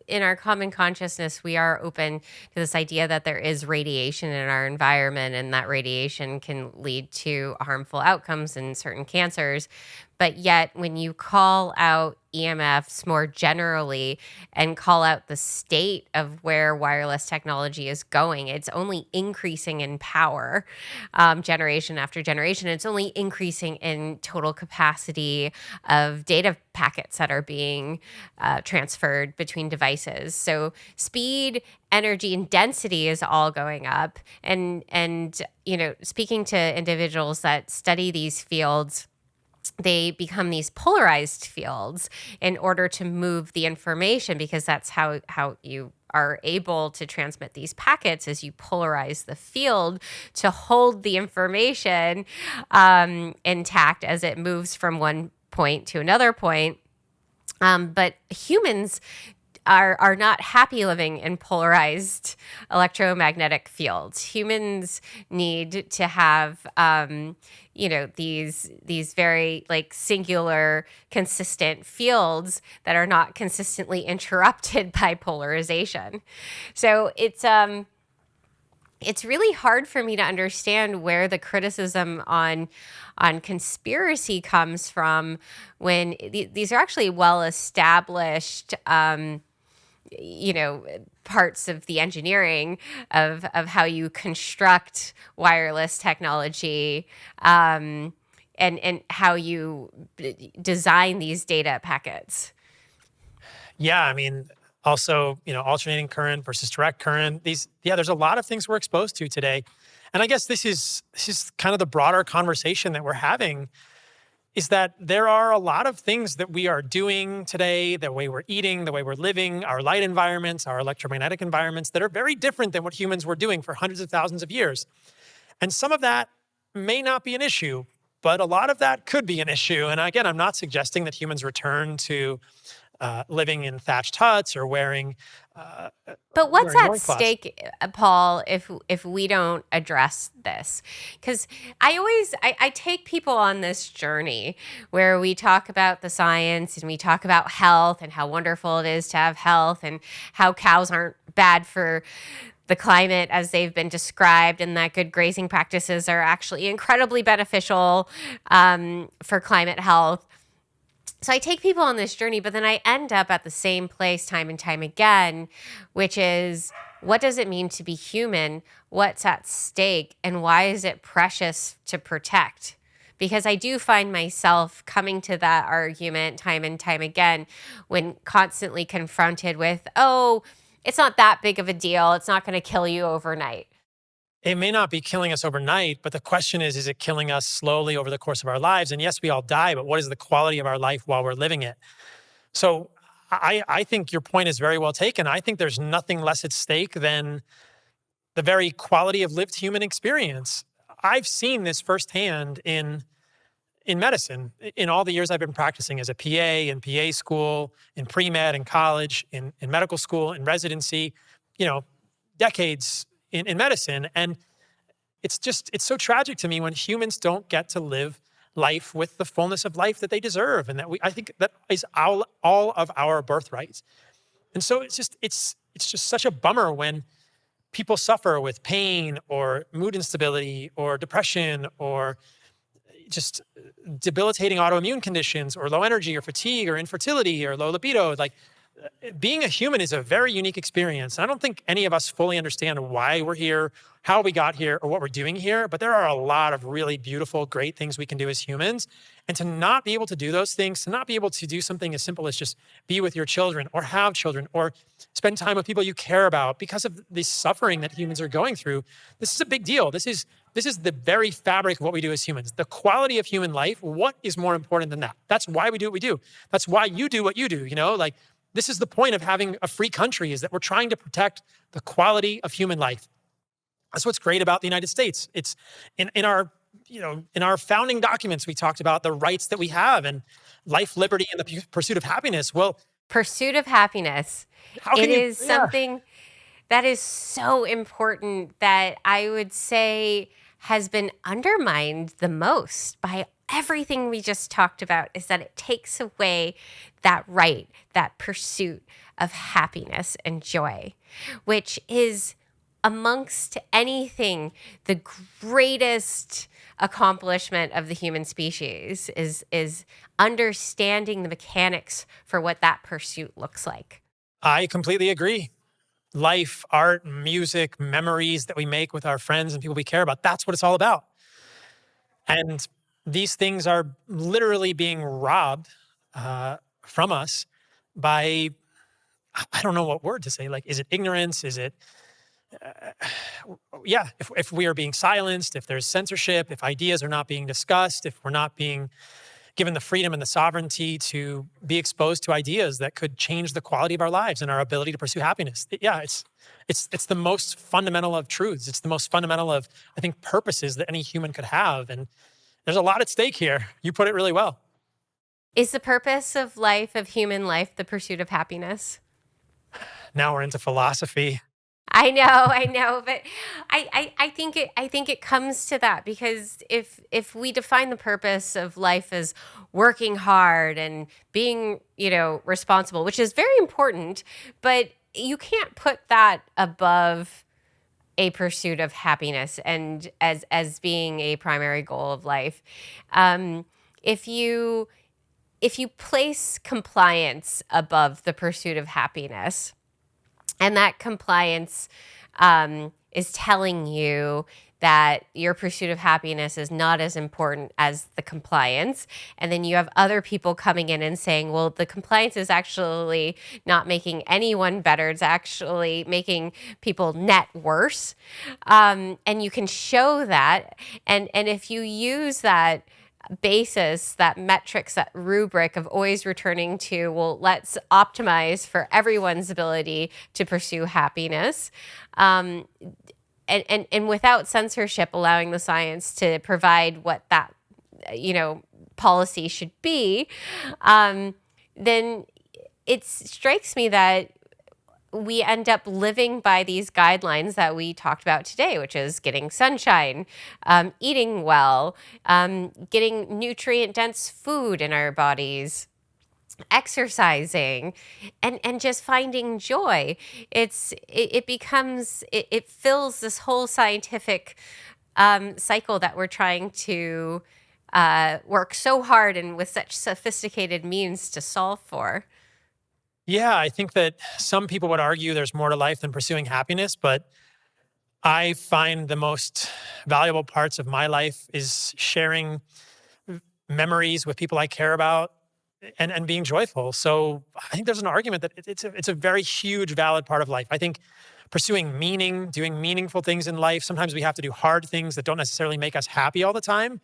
A: in our common consciousness, we are open to this idea that there is radiation in our environment and that radiation can lead to harmful outcomes in certain cancers. But yet, when you call out EMFs more generally and call out the state of where wireless technology is going, it's only increasing in power generation after generation. It's only increasing in total capacity of data packets that are being transferred between devices. So speed, energy, and density is all going up. And speaking to individuals that study these fields, they become these polarized fields in order to move the information, because that's how you are able to transmit these packets, as you polarize the field to hold the information intact as it moves from one point to another point. But humans are not happy living in polarized electromagnetic fields. Humans need to have these very singular, consistent fields that are not consistently interrupted by polarization. So it's really hard for me to understand where the criticism on conspiracy comes from when these are actually well established parts of the engineering of how you construct wireless technology, and how you design these data packets.
B: Yeah, I mean, also, alternating current versus direct current. There's a lot of things we're exposed to today. And I guess this is kind of the broader conversation that we're having, is that there are a lot of things that we are doing today, the way we're eating, the way we're living, our light environments, our electromagnetic environments, that are very different than what humans were doing for hundreds of thousands of years. And some of that may not be an issue, but a lot of that could be an issue. And again, I'm not suggesting that humans return to living in thatched huts or wearing
A: But what's
B: wearing
A: at
B: loincloths.
A: stake, Paul, if we don't address this? Because I take people on this journey where we talk about the science and we talk about health and how wonderful it is to have health and how cows aren't bad for the climate as they've been described, and that good grazing practices are actually incredibly beneficial for climate health. So I take people on this journey, but then I end up at the same place time and time again, which is, what does it mean to be human? What's at stake? And why is it precious to protect? Because I do find myself coming to that argument time and time again when constantly confronted with, oh, it's not that big of a deal. It's not going to kill you overnight.
B: It may not be killing us overnight, but the question is it killing us slowly over the course of our lives? And yes, we all die, but what is the quality of our life while we're living it? So I think your point is very well taken. I think there's nothing less at stake than the very quality of lived human experience. I've seen this firsthand in medicine, in all the years I've been practicing as a PA, in PA school, in pre-med, in college, in medical school, in residency, decades in medicine. And it's so tragic to me when humans don't get to live life with the fullness of life that they deserve. And I think that is all of our birthrights. And so it's just such a bummer when people suffer with pain or mood instability or depression or just debilitating autoimmune conditions or low energy or fatigue or infertility or low libido. Like, being a human is a very unique experience. I don't think any of us fully understand why we're here, how we got here, or what we're doing here. But there are a lot of really beautiful, great things we can do as humans. And to not be able to do those things, to not be able to do something as simple as just be with your children or have children or spend time with people you care about because of the suffering that humans are going through, this is a big deal. This is the very fabric of what we do as humans. The quality of human life, what is more important than that? That's why we do what we do. That's why you do what you do, like this is the point of having a free country, is that we're trying to protect the quality of human life. That's what's great about the United States. It's in our, in our founding documents, we talked about the rights that we have and life, liberty, and the pursuit of happiness. Well,
A: Pursuit of happiness.
B: how can
A: It
B: you,
A: is something that is so important that I would say has been undermined the most by everything we just talked about, is that it takes away that right, that pursuit of happiness and joy, which is amongst anything the greatest accomplishment of the human species, is understanding the mechanics for what that pursuit looks like.
B: I completely agree. Life, art, music, memories that we make with our friends and people we care about, that's what it's all about. And these things are literally being robbed from us by, I don't know what word to say. Like, is it ignorance? Is it, yeah, if we are being silenced, if there's censorship, if ideas are not being discussed, if we're not being given the freedom and the sovereignty to be exposed to ideas that could change the quality of our lives and our ability to pursue happiness. Yeah, it's the most fundamental of truths. It's the most fundamental of, I think, purposes that any human could have. And there's a lot at stake here. You put it really well.
A: Is the purpose of life, of human life, the pursuit of happiness?
B: Now we're into philosophy.
A: I know, but I think it comes to that, because if we define the purpose of life as working hard and being, responsible, which is very important, but you can't put that above a pursuit of happiness and as being a primary goal of life. Um, if you if you place compliance above the pursuit of happiness, and that compliance is telling you that your pursuit of happiness is not as important as the compliance. And then you have other people coming in and saying, well, the compliance is actually not making anyone better. It's actually making people net worse. And you can show that. And if you use that basis, that metrics, that rubric of always returning to, well, let's optimize for everyone's ability to pursue happiness. And without censorship, allowing the science to provide what that, policy should be, then it strikes me that we end up living by these guidelines that we talked about today, which is getting sunshine, eating well, getting nutrient-dense food in our bodies, exercising, and just finding joy. It fills this whole scientific cycle that we're trying to work so hard and with such sophisticated means to solve for.
B: Yeah, I think that some people would argue there's more to life than pursuing happiness, but I find the most valuable parts of my life is sharing memories with people I care about and being joyful. So I think there's an argument that it's a very huge, valid part of life. I think pursuing meaning, doing meaningful things in life, sometimes we have to do hard things that don't necessarily make us happy all the time.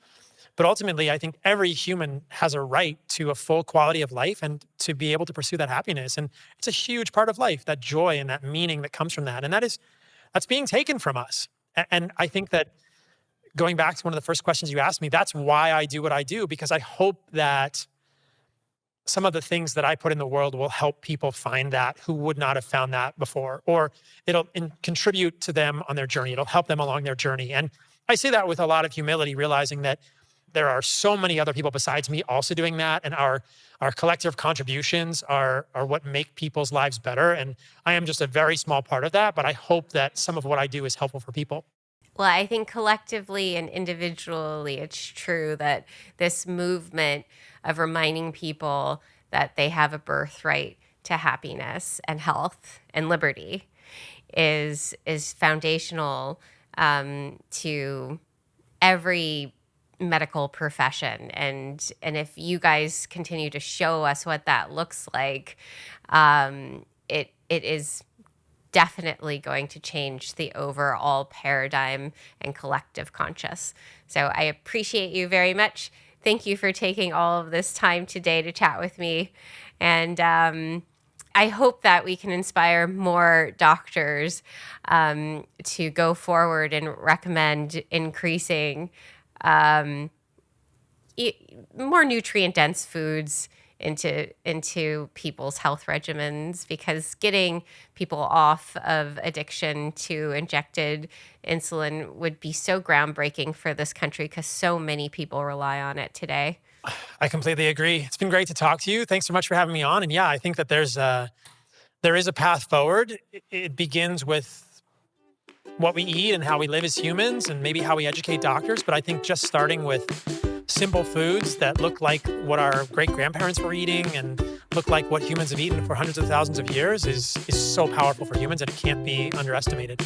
B: But ultimately, I think every human has a right to a full quality of life and to be able to pursue that happiness. And it's a huge part of life, that joy and that meaning that comes from that. And that's being taken from us. And I think that, going back to one of the first questions you asked me, that's why I do what I do, because I hope that some of the things that I put in the world will help people find that who would not have found that before, or it'll contribute to them on their journey. It'll help them along their journey. And I say that with a lot of humility, realizing that there are so many other people besides me also doing that. And our collective contributions are what make people's lives better. And I am just a very small part of that, but I hope that some of what I do is helpful for people.
A: Well, I think collectively and individually, it's true that this movement of reminding people that they have a birthright to happiness and health and liberty is foundational to every medical profession. And if you guys continue to show us what that looks like, it is definitely going to change the overall paradigm and collective conscious. So I appreciate you very much. Thank you for taking all of this time today to chat with me. And I hope that we can inspire more doctors to go forward and recommend increasing more nutrient-dense foods into people's health regimens, because getting people off of addiction to injected insulin would be so groundbreaking for this country, because so many people rely on it today.
B: I completely agree. It's been great to talk to you. Thanks so much for having me on. And yeah, I think that there is a path forward. It begins with what we eat and how we live as humans, and maybe how we educate doctors. But I think just starting with simple foods that look like what our great-grandparents were eating and look like what humans have eaten for hundreds of thousands of years is so powerful for humans, and it can't be underestimated.